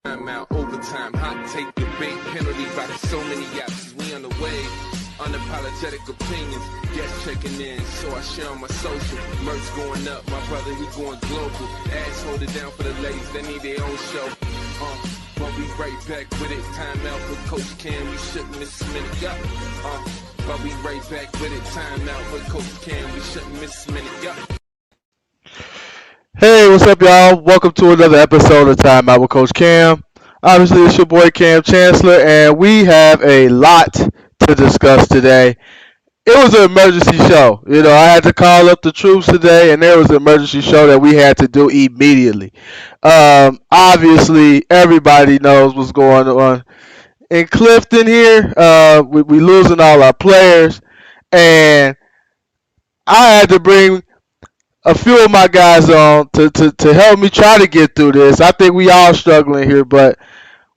Time out, overtime, hot take, debate, penalty by so many yaps. We on the way, unapologetic opinions, guests checking in, so I share on my social. Merch going up, my brother, he going global. Ads hold it down for the ladies, they need their own show. But we right back with it, time out for Coach Cam, we shouldn't miss a minute, yeah. But we right back with it, time out for Coach Cam, we shouldn't miss a minute, yeah. Hey, what's up, y'all? Welcome to another episode of Time Out with Coach Cam. Obviously, it's your boy Cam Chancellor, and we have a lot to discuss today. It was an emergency show. I had to call up the troops today, and there was an emergency show that we had to do immediately. Obviously, everybody knows what's going on in Clifton here. We losing all our players, and I had to bring a few of my guys on to help me try to get through this. I think we all struggling here, but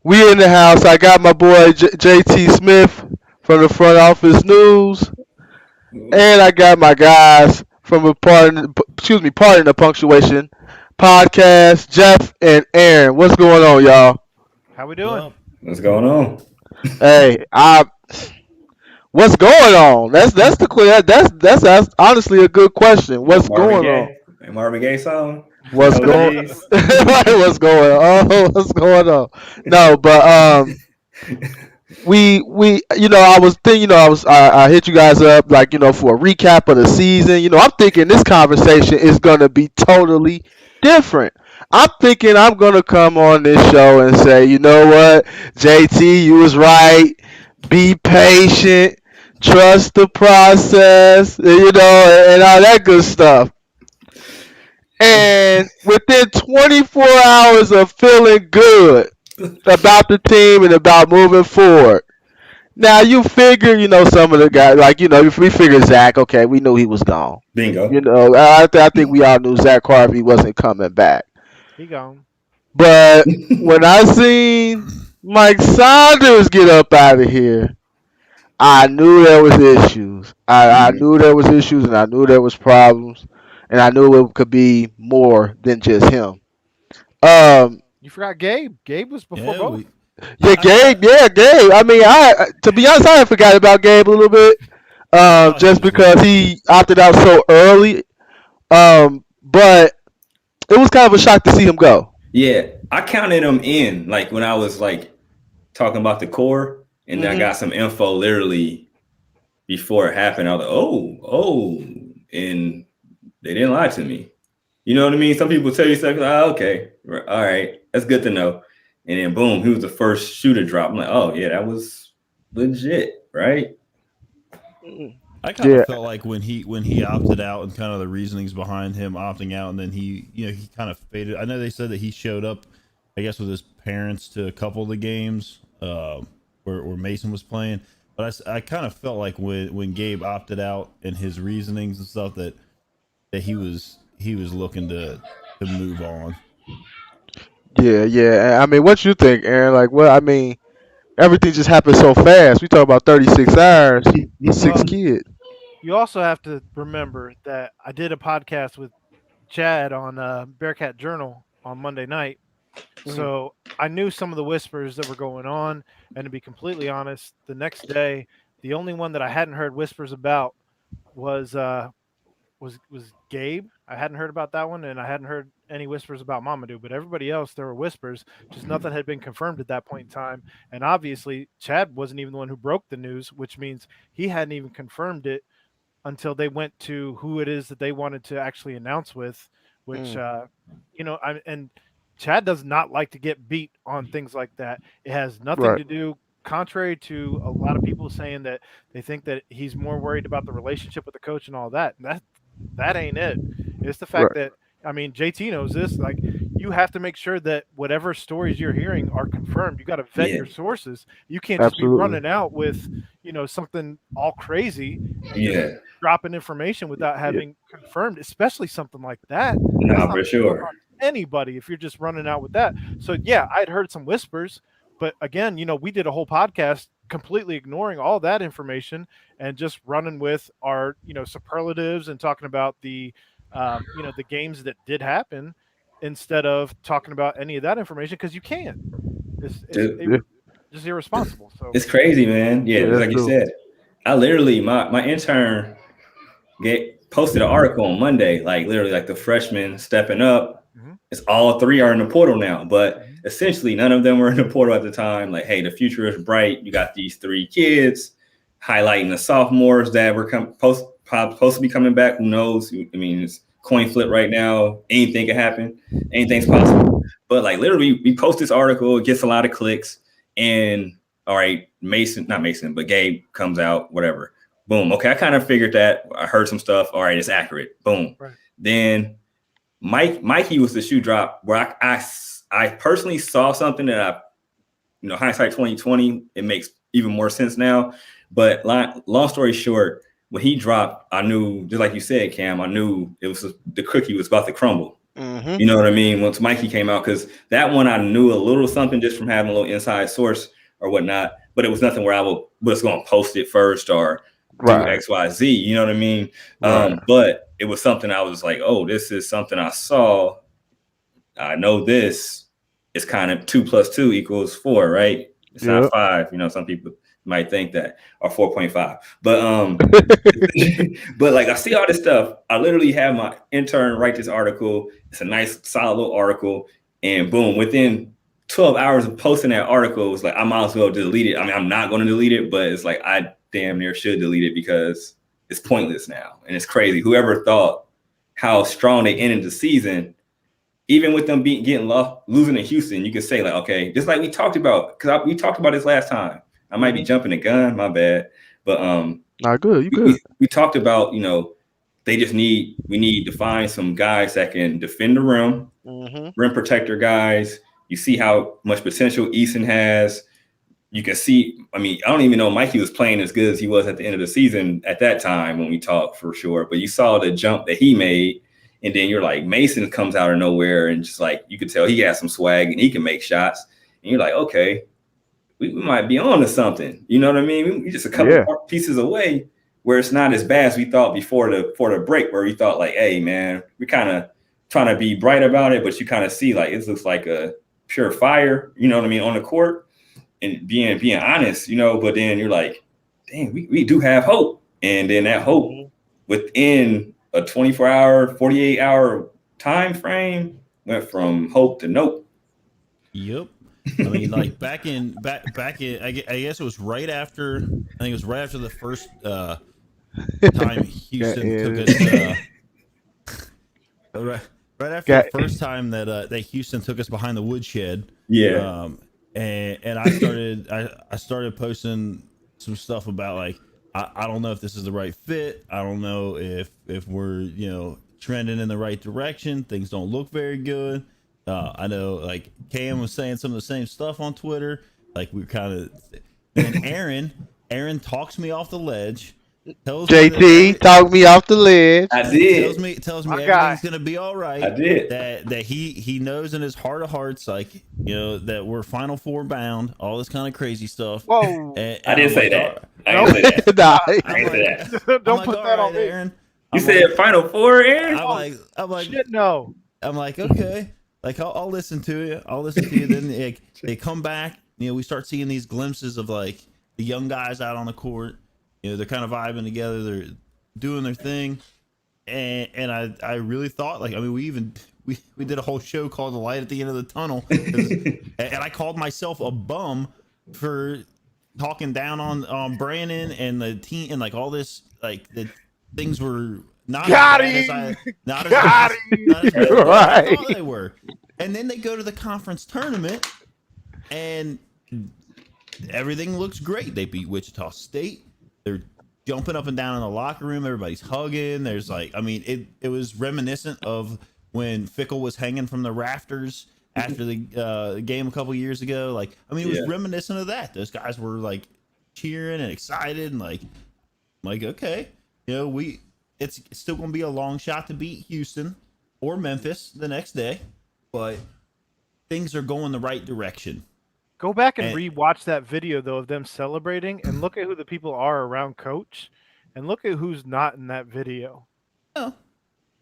we in the house. I got my boy JT Smith from the front office news, and I got my guys from pardon the punctuation podcast, Jeff and Aaron. What's going on, y'all? How we doing? What's going on? Hey, what's going on? That's honestly a good question. What's going on? Marvin Gaye song. What's going? What's going on? What's going on? No, but we I was thinking, I hit you guys up like for a recap of the season. I'm thinking this conversation is gonna be totally different. I'm thinking I'm gonna come on this show and say, you know what, JT, you was right. Be patient, trust the process, and all that good stuff. And within 24 hours of feeling good about the team and about moving forward, now you figure, some of the guys, like, if we figure Zach, okay, we knew he was gone. Bingo. I think we all knew Zach Harvey wasn't coming back. He gone. But when I seen Mike Saunders get up out of here, I knew there was issues. I knew there was issues, and I knew there was problems, and I knew it could be more than just him. You forgot Gabe. Gabe was before both. Gabe. I mean, to be honest, I forgot about Gabe a little bit, just because he opted out so early. But it was kind of a shock to see him go. Yeah, I counted him in, like when I was like talking about the core, and then I got some info literally before it happened. I was like, oh, and they didn't lie to me. You know what I mean? Some people tell you something like, oh, okay, all right, that's good to know. And then boom, he was the first shoe to drop. I'm like, oh yeah, that was legit, right? I kind of felt like when he opted out and kind of the reasonings behind him opting out, and then he kind of faded. I know they said that he showed up, I guess, with his parents to a couple of the games where Mason was playing. But I kind of felt like when Gabe opted out and his reasonings and stuff that he was looking to move on. Yeah. I mean, what you think, Aaron? Like, well, I mean, everything just happened so fast. We talk about 36 hours, 6 kids. You also have to remember that I did a podcast with Chad on Bearcat Journal on Monday night. So I knew some of the whispers that were going on. And to be completely honest, the next day, the only one that I hadn't heard whispers about was Gabe. I hadn't heard about that one, and I hadn't heard any whispers about Mamadou. But everybody else, there were whispers. Just nothing had been confirmed at that point in time. And obviously, Chad wasn't even the one who broke the news, which means he hadn't even confirmed it until they went to who it is that they wanted to actually announce with. Which and Chad does not like to get beat on things like that. It has nothing to do. Contrary to a lot of people saying that they think that he's more worried about the relationship with the coach and all that. That ain't it. It's the fact that, I mean, JT knows this. Like, you have to make sure that whatever stories you're hearing are confirmed. You got to vet your sources. You can't just be running out with, something all crazy, and dropping information without having confirmed, especially something like that. No, for sure. Anybody, if you're just running out with that. So yeah, I'd heard some whispers, but again, we did a whole podcast completely ignoring all that information and just running with our, superlatives and talking about the games that did happen instead of talking about any of that information, because you can't. just irresponsible. So it's crazy, man. Yeah, Yeah, like you said, I literally my intern posted an article on Monday, like literally like the freshmen stepping up. It's all 3 are in the portal now, but essentially none of them were in the portal at the time. Like, hey, the future is bright. You got these 3 kids, highlighting the sophomores that were supposed to be coming back. Who knows? I mean, it's coin flip right now. Anything can happen. Anything's possible. But like literally, we post this article, it gets a lot of clicks, and all right, not Mason, but Gabe comes out, whatever. Boom. Okay, I kind of figured that. I heard some stuff. All right, it's accurate. Boom. Right. Then Mikey was the shoe drop where I personally saw something that hindsight 2020, it makes even more sense now. But long story short, when he dropped, I knew, just like you said, Cam, I knew it was the cookie was about to crumble. You know what I mean? Once Mikey came out, because that one I knew a little something just from having a little inside source or whatnot, but it was nothing where I was going to post it first or do X, Y, Z. You know what I mean? But it was something I was like, oh, this is something I saw. I know this is kind of 2 + 2 = 4, right? It's not 5. Some people might think that, or 4.5. But but like I see all this stuff. I literally have my intern write this article. It's a nice, solid little article, and boom, within 12 hours of posting that article, it's like I might as well delete it. I mean, I'm not going to delete it, but it's like I damn near should delete it because it's pointless now, and it's crazy. Whoever thought how strong they ended the season, even with them losing to Houston, you could say like, okay, just like we talked about, because we talked about this last time. I might be jumping the gun, my bad, but not good. You good? We talked about we need to find some guys that can defend the rim, rim protector guys. You see how much potential Eason has. You can see, I mean, I don't even know Mikey was playing as good as he was at the end of the season at that time when we talked, for sure. But you saw the jump that he made. And then you're like, Mason comes out of nowhere and just like, you could tell he has some swag and he can make shots. And you're like, okay, we might be on to something. You know what I mean? We're just a couple pieces away where it's not as bad as we thought before the break, where we thought like, hey, man, we're kind of trying to be bright about it. But you kind of see like, it looks like a pure fire, you know what I mean, on the court. And being honest, but then you're like, dang, we do have hope. And then that hope within a 24-hour, 48-hour time frame went from hope to nope. Yep. I mean, like back in, I guess it was right after, I think it was right after the first time Houston took us, right after the first time that Houston took us behind the woodshed. Yeah. And I started posting some stuff about like, I don't know if this is the right fit. I don't know if we're trending in the right direction. Things don't look very good. I know like Cam was saying some of the same stuff on Twitter. Like we kind of, and Aaron talks me off the ledge. Tells JT talked me off the ledge. I did. Tells me everything's gonna be all right. I did. That he knows in his heart of hearts, like that we're Final Four bound, all this kind of crazy stuff. Whoa! And I didn't say that. I didn't say that. I didn't say that. Don't put that on me, Aaron. You said Final Four, Aaron? I'm like, shit, no. I'm like, okay, like I'll listen to you. I'll listen to you. Then they come back. We start seeing these glimpses of like the young guys out on the court. They're kind of vibing together. They're doing their thing, and I really thought like, I mean, we did a whole show called "The Light at the End of the Tunnel," and I called myself a bum for talking down on Brannen and the team and like all this, like the things were not Got as him! not as bad as I thought they were. And then they go to the conference tournament, and everything looks great. They beat Wichita State. They're jumping up and down in the locker room. Everybody's hugging. There's like, I mean, it was reminiscent of when Fickle was hanging from the rafters after the game a couple years ago. Like, I mean, it was reminiscent of that. Those guys were like cheering and excited and like okay, it's still going to be a long shot to beat Houston or Memphis the next day, but things are going the right direction. Go back and re-watch that video though of them celebrating, and look at who the people are around Coach, and look at who's not in that video. Oh,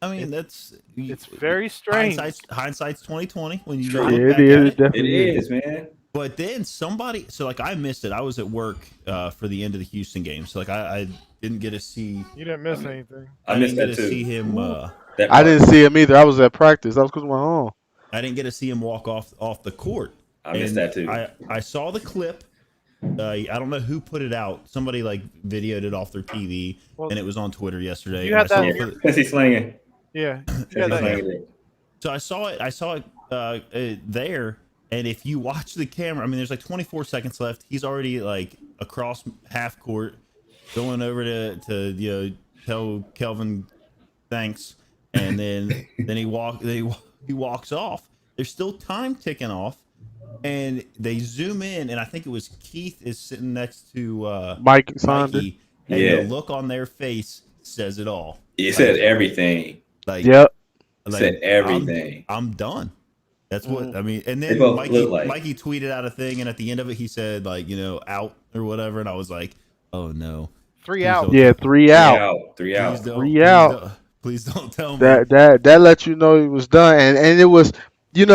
I mean it's very strange. Hindsight's 2020 when you it is, it is, man. But then somebody, so like I missed it. I was at work for the end of the Houston game, so like I didn't get to see. You didn't miss anything. I missed didn't that get to too. see him. That I part. didn't see him either. I was at practice. I was because my home. I didn't get to see him walk off the court. I missed that too. I saw the clip. I don't know who put it out. Somebody like videoed it off their TV, and it was on Twitter yesterday. You had that. Pissy slinging. Yeah. So I saw it. I saw it there. And if you watch the camera, I mean, there's like 24 seconds left. He's already like across half court, going over to tell Kelvin thanks, and then he walks off. There's still time ticking off, and they zoom in, and I think it was Keith is sitting next to Mikey, and the look on their face says it all. It said everything. Yep. Said everything. I'm done. That's what I mean. And then Mikey tweeted out a thing, and at the end of it, he said like, out or whatever, and I was like, oh no, 3 out. Yeah, 3 out. 3 out. 3 out. Please don't tell me that lets you know it was done, and it was, it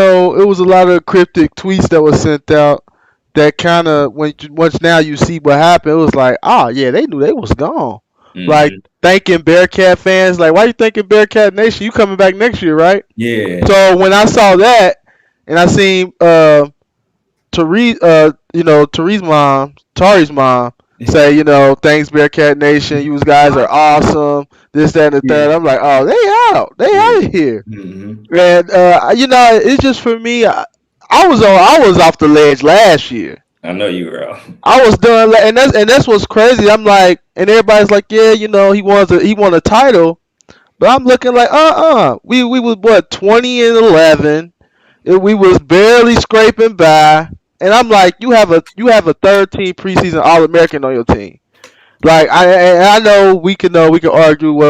was a lot of cryptic tweets that was sent out. That kind of once now you see what happened, it was like, they knew they was gone. Mm-hmm. Like thanking Bearcat fans, like, why you thanking Bearcat Nation? You coming back next year, right? Yeah. So when I saw that, and I seen Tari's mom say, thanks Bearcat Nation, you guys are awesome, this, that, and the third. I'm like, oh, they out of here. Mm-hmm. And it's just for me. I was off the ledge last year. I know you were. I was done, and that's what's crazy. I'm like, and everybody's like, yeah, he won a title, but I'm looking like, we was what 20-11. We was barely scraping by, and I'm like, you have a third team preseason All-American on your team. Like I know we can argue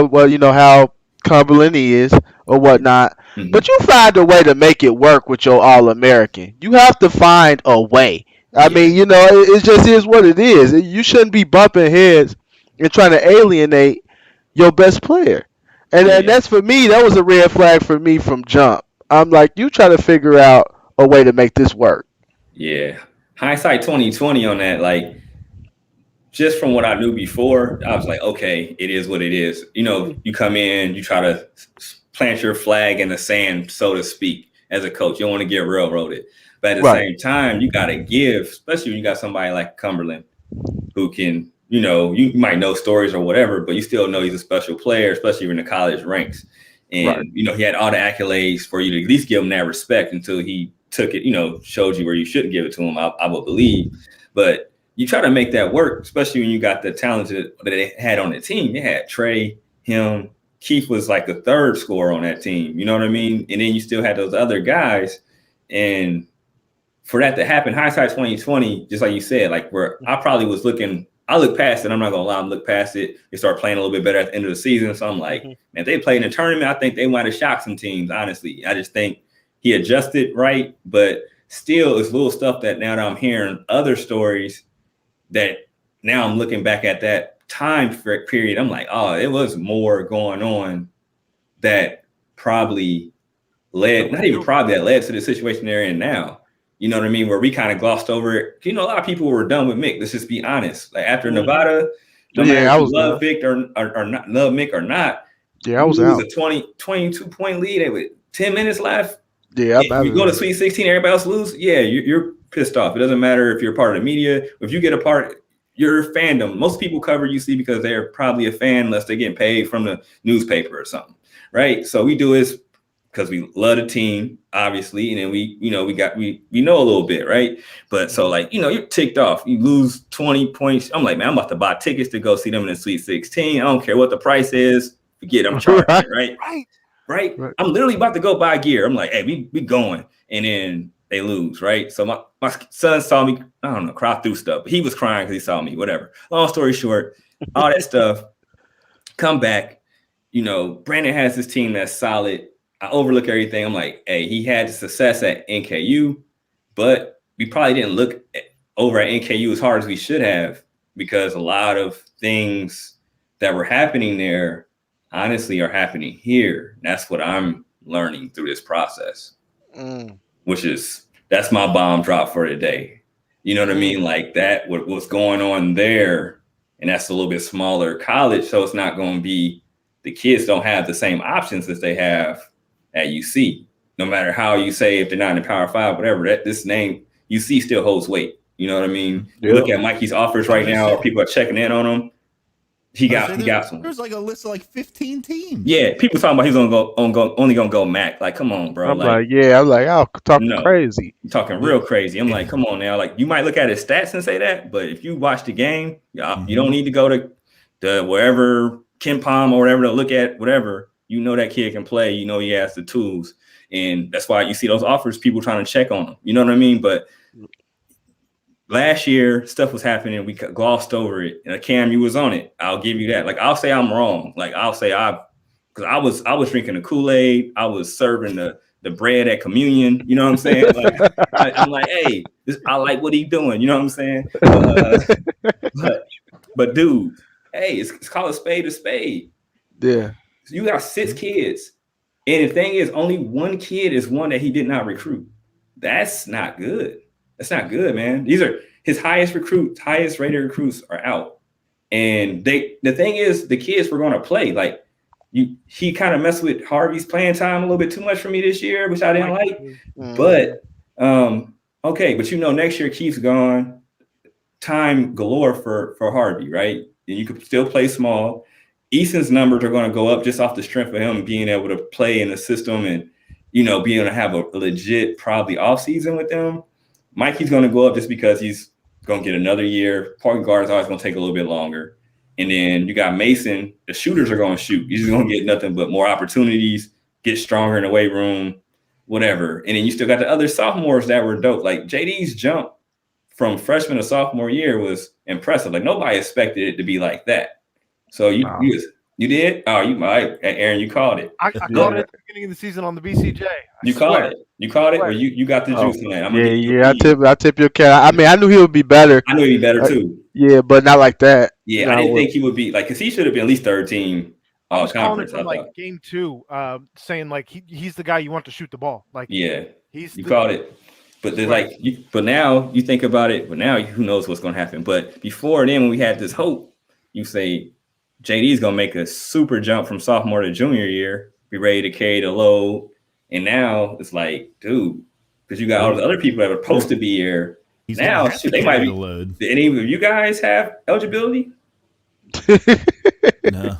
how Cumberland is or whatnot, but you find a way to make it work with your All-American. You have to find a way. I mean, it just is what it is. You shouldn't be bumping heads and trying to alienate your best player. And that's, for me, that was a red flag for me from jump. I'm like, you try to figure out a way to make this work. Yeah. Hindsight 2020 on that, like, just from what I knew before, I was like, okay, it is what it is. You come in, you try to plant your flag in the sand, so to speak, as a coach. You don't want to get railroaded. But at the same time, you got to give, especially when you got somebody like Cumberland who can, you might know stories or whatever, but you still know he's a special player, especially in the college ranks. And, he had all the accolades for you to at least give him that respect until he took it, showed you where you shouldn't give it to him, I would believe. But you try to make that work, especially when you got the talent that they had on the team. They had Trey, him, Keith was like the third scorer on that team. You know what I mean? And then you still had those other guys. And for that to happen, hindsight 2020, just like you said, like where I probably was looking, I look past it. I'm not gonna lie, I look past it. They start playing a little bit better at the end of the season. So I'm like, man, if they played in a tournament, I think they might have shocked some teams. Honestly, I just think he adjusted right, but still, it's little stuff that now that I'm hearing other stories that now I'm looking back at that time period. I'm like, oh, it was more going on that probably led to the situation they're in now. You know what I mean? Where we kind of glossed over it. A lot of people were done with Mick. Let's just be honest. Like after Nevada, no matter if you love Vic or not, love Mick or not. Yeah, I was out. It was a 22-point lead with 10 minutes left. Yeah, you go to Sweet 16, everybody else lose. Yeah, you're pissed off. It doesn't matter if you're part of the media. If you get a part, your fandom. Most people cover UC because they're probably a fan unless they're getting paid from the newspaper or something, right? So we do this because we love the team, obviously, and then we know a little bit, right? But so like, you're ticked off. You lose 20 points. I'm like, man, I'm about to buy tickets to go see them in the Sweet 16. I don't care what the price is. Forget I'm charging, right? Right. I'm literally about to go buy gear. I'm like, hey, we going. And then they lose, right? So my son saw me, I don't know, cry through stuff. But he was crying because he saw me, whatever. Long story short, all that stuff, come back. Brannen has this team that's solid. I overlook everything. I'm like, hey, he had the success at NKU, but we probably didn't look over at NKU as hard as we should have because a lot of things that were happening there honestly are happening here. That's what I'm learning through this process, that's my bomb drop for today. You know what I mean? Like that, what's going on there, and that's a little bit smaller college, so it's not going to be, the kids don't have the same options as they have at UC. No matter how you say, if they're not in the Power Five, whatever, that this name UC still holds weight. You know what I mean? You look at Mikey's offers right now, people are checking in on him. He got some. There's like a list of like 15 teams. Yeah, people talking about he's only gonna go MAC. Like, come on, bro. I'm like, I'm talking crazy. You're talking real crazy. I'm like, come on now. Like, you might look at his stats and say that, but if you watch the game, you don't need to go to the wherever Ken Palm or whatever to look at whatever. You know that kid can play. You know he has the tools, and that's why you see those offers. People trying to check on him. You know what I mean? But last year, stuff was happening. We glossed over it. And Cam, you was on it. I'll give you that. Like, I'll say I'm wrong. Like, I'll say because I was drinking the Kool-Aid. I was serving the bread at communion. You know what I'm saying? Like, I'm like, hey, I like what he's doing. You know what I'm saying? But dude, hey, it's called a spade. Yeah. So you got 6 kids. And the thing is, only one kid is one that he did not recruit. That's not good. That's not good, man. These are his highest rated recruits are out. And the thing is, the kids were going to play. Like, he kind of messed with Harvey's playing time a little bit too much for me this year, which I didn't like. But okay, but next year Keith's gone, time galore for Harvey, right? And you could still play small. Easton's numbers are going to go up just off the strength of him being able to play in the system and being able to have a legit probably off season with them. Mikey's going to go up just because he's going to get another year. Point guard is always going to take a little bit longer. And then you got Mason. The shooters are going to shoot. He's going to get nothing but more opportunities, get stronger in the weight room, whatever. And then you still got the other sophomores that were dope. Like JD's jump from freshman to sophomore year was impressive. Like nobody expected it to be like that. So you did? Oh, you might. Aaron, you called it. I called it at the beginning of the season on the BCJ. You called it, or you got the juice in that? I tip your cat. I mean, I knew he would be better. I knew he'd be better too. Yeah, but not like that. Yeah, I didn't think he would be like, because he should have been at least third team all conference. From like game 2, saying like he's the guy you want to shoot the ball. Like called it. But but now you think about it. But now who knows what's going to happen? But before then, when we had this hope, you say JD's going to make a super jump from sophomore to junior year, be ready to carry the load. And now it's like, dude, because you got all the other people that were supposed to be here. Now they might be. Do any of you guys have eligibility? No.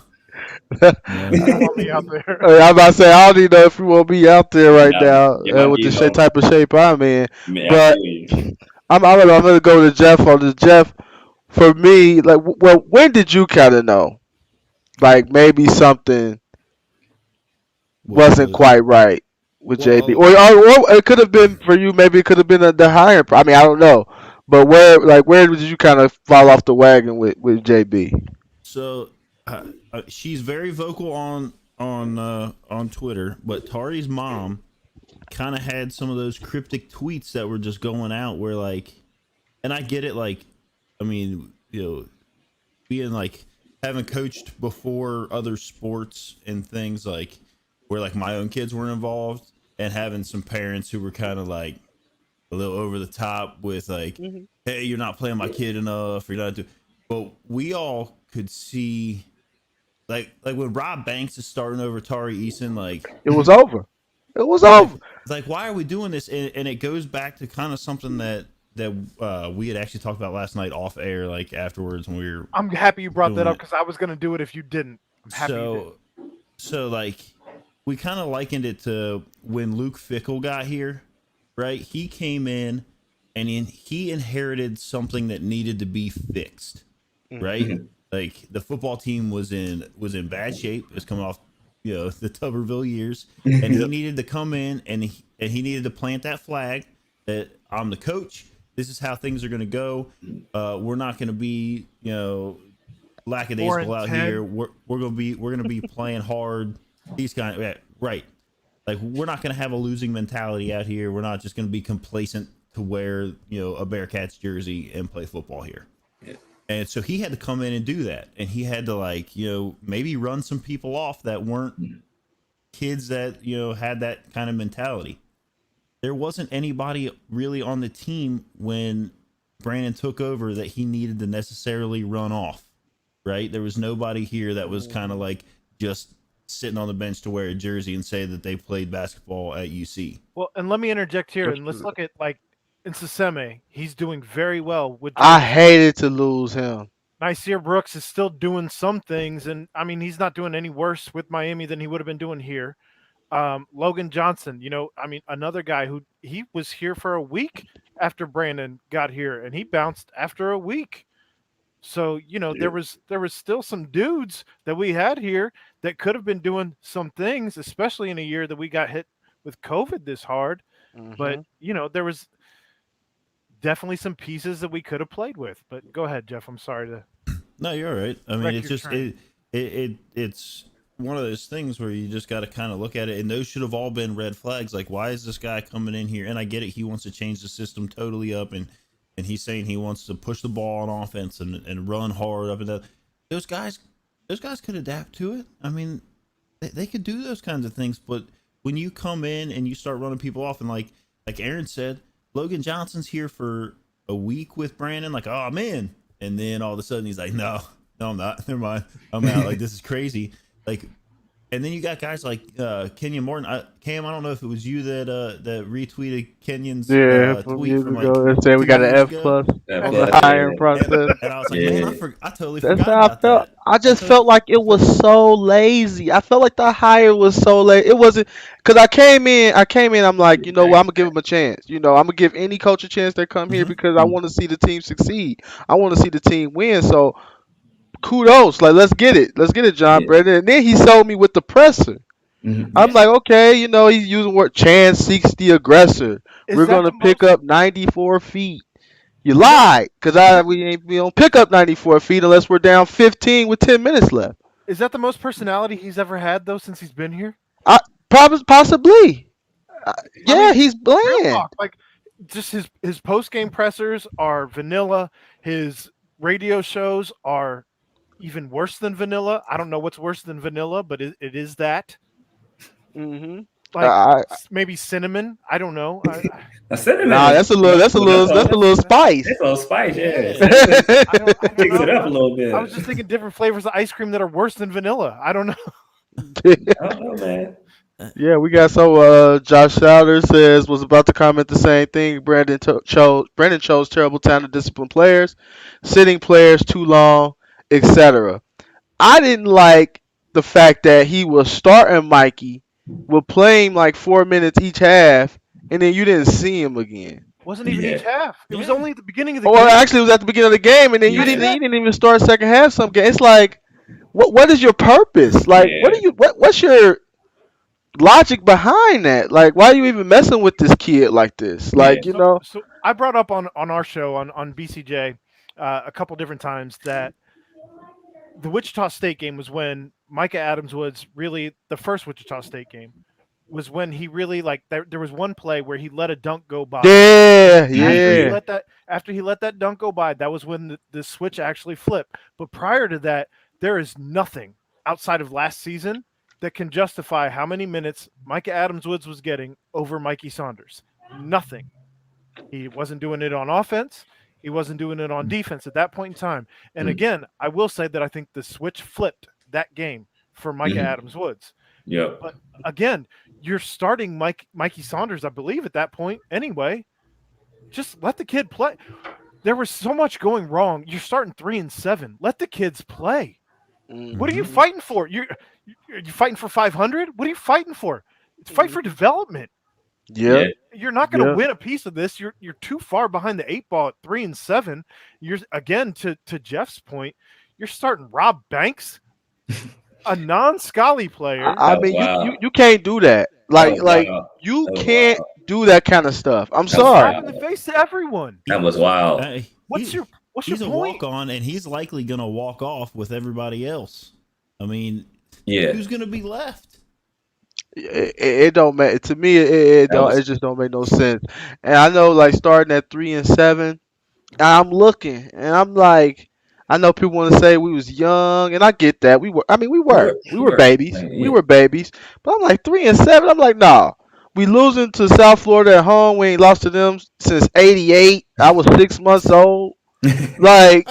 I'll be out there. I'm about to say, I don't even know if we will be out there right now with the type of shape I'm in. But I'm going to go to Jeff on this. Jeff, for me, like, well, when did you kind of know? Like, maybe something wasn't quite right with JB. Or it could have been for you, maybe it could have been the higher. I mean, I don't know. But where did you kind of fall off the wagon with JB? So she's very vocal on Twitter, but Tari's mom kind of had some of those cryptic tweets that were just going out where, like, and I get it, like, I mean, being like having coached before other sports and things, like where like my own kids were involved, and having some parents who were kind of like a little over the top with like, hey, you're not playing my kid enough, you're not doing. But we all could see, like when Rob Banks is starting over Tari Eason, like it was over. It was over. Like, why are we doing this? And it goes back to kind of something that we had actually talked about last night off air, like afterwards when we were. I'm happy you brought that up because I was going to do it if you didn't. I'm happy you didn't. So like we kind of likened it to when Luke Fickell got here, right? He came in and he inherited something that needed to be fixed, right? Mm-hmm. Like the football team was in bad shape. It was coming off, the Tuberville years, and he needed to come in and he needed to plant that flag that I'm the coach. This is how things are going to go. We're not going to be, lackadaisical out here. We're going to be playing hard. These kind of right. Like we're not going to have a losing mentality out here. We're not just going to be complacent to wear, a Bearcats jersey and play football here. Yeah. And so he had to come in and do that. And he had to maybe run some people off that weren't kids that, had that kind of mentality. There wasn't anybody really on the team when Brannen took over that he needed to necessarily run off. Right? There was nobody here that was kind of like just sitting on the bench to wear a jersey and say that they played basketball at UC. Well, and let me interject here, and let's look at like Nsaseme. He's doing very well with. I hated to lose him. Nasir Brooks is still doing some things, and I mean he's not doing any worse with Miami than he would have been doing here. Logan Johnson, I mean another guy who he was here for a week after Brannen got here, and he bounced after a week. So there was still some dudes that we had here that could have been doing some things, especially in a year that we got hit with COVID this hard. Mm-hmm. But there was definitely some pieces that we could have played with. But go ahead, Jeff. I'm sorry to. No, you're all right. I mean, it's just it's one of those things where you just got to kind of look at it, and those should have all been red flags. Like, why is this guy coming in here? And I get it; he wants to change the system totally up, and he's saying he wants to push the ball on offense and run hard up and down. Those guys could adapt to it. I mean, they could do those kinds of things, but when you come in and you start running people off, and like Aaron said, Logan Johnson's here for a week with Brannen, like, oh, I'm in. And then all of a sudden he's like, no, I'm not. Never mind. I'm out. Like, this is crazy. Like, and then you got guys like Kenyon Morton. Cam, I don't know if it was you that retweeted Kenyon's tweet from like saying we got an F plus on the hiring process. And I was like, man, I totally forgot about that. I just felt like it was so lazy. I felt like the hire was so lazy. It wasn't because I came in. I'm like, what? I'm gonna give him a chance. I'm gonna give any coach a chance that come here because I want to see the team succeed. I want to see the team win. So kudos, like let's get it, John Brannen. And then he sold me with the presser. I'm like, okay, he's using word chance seeks the aggressor. We're gonna pick up 94 feet. You lied, because we don't pick up 94 feet unless we're down 15 with 10 minutes left. Is that the most personality he's ever had though since he's been here? Possibly. He's bland. Like just his post game pressers are vanilla. His radio shows are even worse than vanilla. I don't know what's worse than vanilla, but it is that. Mm-hmm. Like maybe cinnamon. I don't know. Cinnamon. Nah, that's a little spice. It's a little spice, yeah. I don't Mix know. it up a little bit. I was just thinking different flavors of ice cream that are worse than vanilla. I don't know. I don't know, man. Yeah, we got Josh Souter was about to comment the same thing. Brannen chose terrible time to discipline players, sitting players too long, etc. I didn't like the fact that he was starting Mikey, will play him like 4 minutes each half, and then you didn't see him again. Wasn't even each half. It was only at the beginning of the game. Or actually, it was at the beginning of the game, and then you didn't even start second half. Some game. It's like, what is your purpose? Like, what's your logic behind that? Like, why are you even messing with this kid like this? Like, So I brought up on our show on BCJ a couple different times that the Wichita State game was when Micah Adams-Woods really, the first Wichita State game, was when he really, like, there was one play where he let a dunk go by. After he let that dunk go by, that was when the switch actually flipped. But prior to that, there is nothing outside of last season that can justify how many minutes Micah Adams-Woods was getting over Mikey Saunders. Nothing. He wasn't doing it on offense. He wasn't doing it on defense at that point in time. And again, I will say that I think the switch flipped that game for Micah Adams-Woods. Yeah. But again, you're starting Mikey Saunders, I believe, at that point anyway. Just let the kid play. There was so much going wrong. You're starting 3-7. Let the kids play. What are you fighting for? You fighting for 500? What are you fighting for? Fight for development. Yeah. You're not going to win a piece of this. You're too far behind the 8 ball at 3-7. You're again to Jeff's point. You're starting Rob Banks, a non-Scully player. I mean, you can't do that. You can't do that kind of stuff. I'm sorry. In the face to everyone. That was wild. What's your he's point? A walk-on, and he's likely going to walk off with everybody else. I mean, who's going to be left? It don't matter to me. It just don't make no sense. And I know, like, starting at 3-7, I'm looking and I'm like, I know people want to say we was young, and I get that. We were babies. We were babies. But I'm like 3-7. I'm like, nah. We losing to South Florida at home. We ain't lost to them since '88. I was 6 months old. Like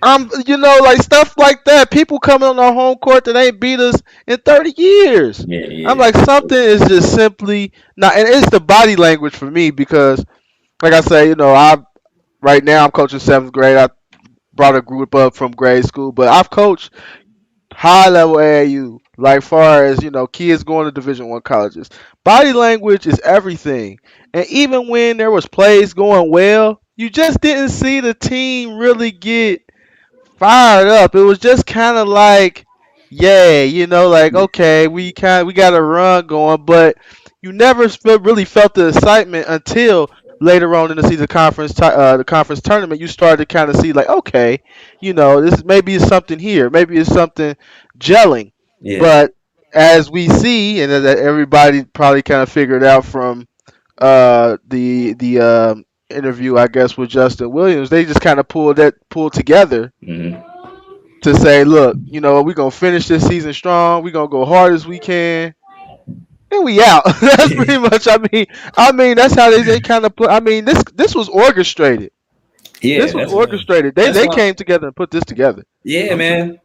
like stuff like that. People coming on our home court that ain't beat us in 30 years. I'm Yeah. like, something is just simply not, and it's the body language for me because, like I say, right now I'm coaching 7th grade. I brought a group up from grade school, but I've coached high level AAU, like far as kids going to Division I colleges. Body language is everything, and even when there was plays going well, you just didn't see the team really get fired up. It was just kind of like, yeah, like, okay, we got a run going, but you never really felt the excitement until later on in the season, the conference tournament. You started to kind of see like, okay, this maybe is something here, maybe it's something gelling. Yeah. But as we see, and that everybody probably kind of figured out from the interview, I guess, with Justin Williams, they just kind of pulled together Mm-hmm. to say, look, we're gonna finish this season strong. We're gonna go hard as we can, and we out. That's pretty much. I mean, that's how they kind of put. I mean, this was orchestrated. Yeah, This was orchestrated. that's They why. came together and put this together. Yeah, man.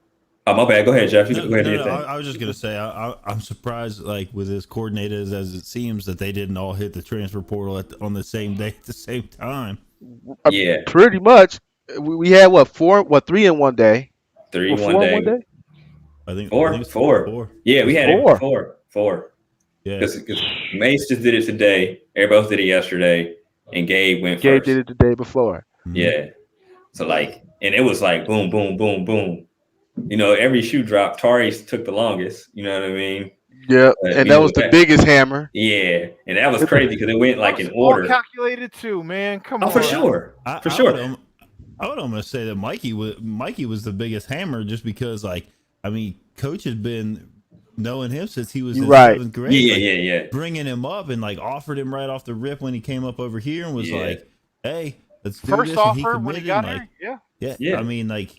Oh, my bad. Go ahead, Jeff. You No, go ahead and no, hit no. that. I was just gonna say I'm surprised, like with as coordinated as it seems, that they didn't all hit the transfer portal on the same day at the same time. Yeah, Pretty much. We had what 3 in one day, three or one 4 in one day. day. I think it's Four. four. Yeah, we It's had it 4. four. Yeah, Because Mace just did it today. Everybody else did it yesterday, and Gabe went Gabe first. did it the day before. Mhm. Yeah. So and it was like boom, boom, boom, boom. Every shoe drop, Tari's took the longest. You know what I mean? Yeah, But and that was the biggest hammer. Yeah, and that was crazy because it went That like was in all order. calculated too, man. Come Oh, on. for sure, I, for I sure. would I would almost say that Mikey was the biggest hammer, just because, like, I mean, coach had been knowing him since he was You're in right. 7th grade. Yeah, like, yeah. bringing him up and like offered him right off the rip when he came up over here and was Yeah. like, "Hey, let's do First this." And he offer when he committed. got Like, here, yeah. yeah, Yeah. I mean, like,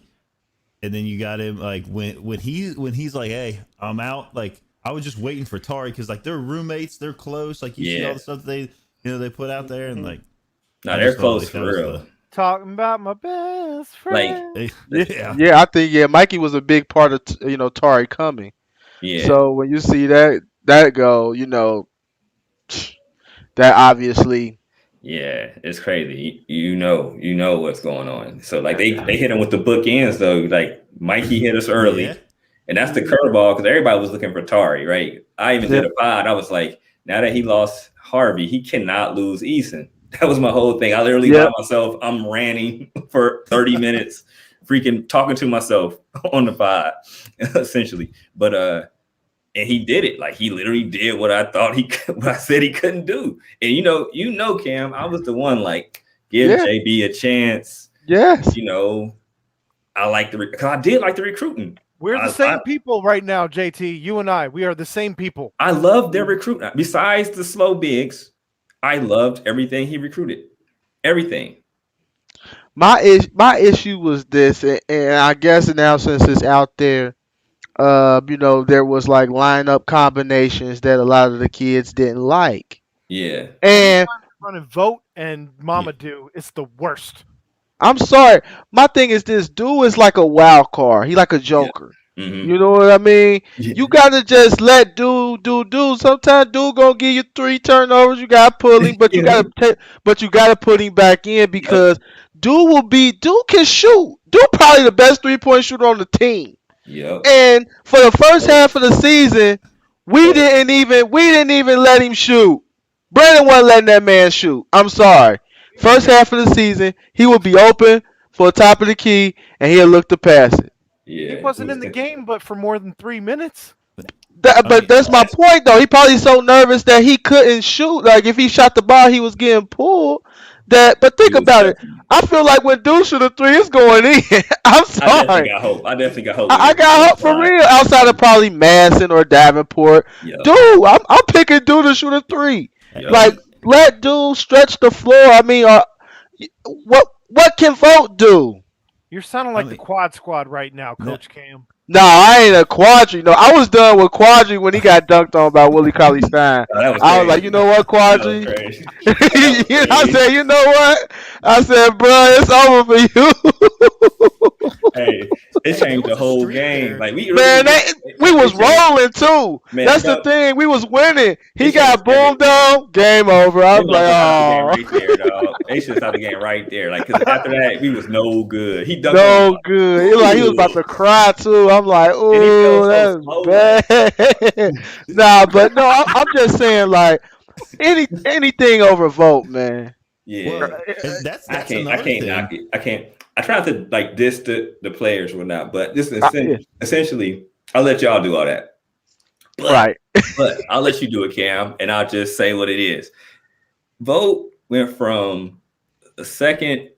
and then you got him like when he's like, "Hey, I'm out." Like, I was just waiting for Tari because like they're roommates, they're close. Like, you see Yeah. all the stuff they put out there, and like, No, I they're just felt close like for that was real. Talking about my best friend. yeah. Yeah, I think Mikey was a big part of Tari coming. Yeah. So when you see that go, that obviously. Yeah, it's crazy. You know what's going on. So like they hit him with the bookends though. Like Mikey hit us early, Yeah. and that's the curveball because everybody was looking for Tari, right? I even did a pod. I was like, now that he lost Harvey, he cannot lose Eason. That was my whole thing. I literally by myself. I'm ranting for 30 minutes, freaking talking to myself on the pod, essentially. But and he did it. Like he literally did what I thought what I said he couldn't do. And Cam, I was the one like give JB a chance. Yes. I like because I did like the recruiting. We're the same people right now, JT. You and I, we are the same people. I love their recruitment. Besides the slow bigs, I loved everything he recruited. Everything. My issue was this, and I guess now since it's out there, there was like lineup combinations that a lot of the kids didn't like. Yeah. And run and vote and Mamadou, it's the worst. I'm sorry. My thing is this dude is like a wild card. He like a joker. Yeah. Mm-hmm. You know what I mean? Yeah. You gotta just let dude. Sometimes dude gonna give you 3 turnovers. You gotta pull him, but you gotta put him back in because dude can shoot. Dude probably the best 3-point shooter on the team. Yep. And for the first half of the season, we didn't even let him shoot. Brannen wasn't letting that man shoot. I'm sorry. First half of the season, he would be open for top of the key, and he'll look to pass it. Yeah, he wasn't in the game, but for more than 3 minutes. But that's my point, though. He probably so nervous that he couldn't shoot. Like if he shot the ball, he was getting pulled. But think about it. I feel like when dude shoot a 3, it's going in. I'm sorry. I definitely got hope. I got hope for real. Outside of probably Madison or Davenport, dude, I'm picking dude to shoot a 3. Yep. Like let dude stretch the floor. I mean, what can Vogt do? You're sounding like the quad squad right now, Coach Cam. No, I ain't a Quadri. No, I was done with Quadri when he got dunked on by Willie Cauley Stein. Oh, that was I was like, crazy. you know what, That was Quadri? crazy. That was I crazy. said, you know what? I said, bro, it's over for you. Hey, it Hey, there changed the was a whole streak game. there. Like we Man, really, we was it changed. rolling too. Man, That's the bro, thing. We was winning. it He changed got boomed everything. on. Game over. I They was must like, have stopped the game oh, right there, dog. They should have stopped the game right there. Like, because after that, we was no good. He dunked on him no like, good. He was about ooh, to cry too. I'm like, and he fell oh, so that's slow. Like, bad. Nah, but no, I'm just saying, like, anything over vote, man. yeah, Well, and I that's can't another knock thing. it. I can't. I try not to like diss the players or not, but this is Yeah, essentially, I'll let y'all do all that. But right. I'll let you do it, Cam, and I'll just say what it is. Vote went from a second.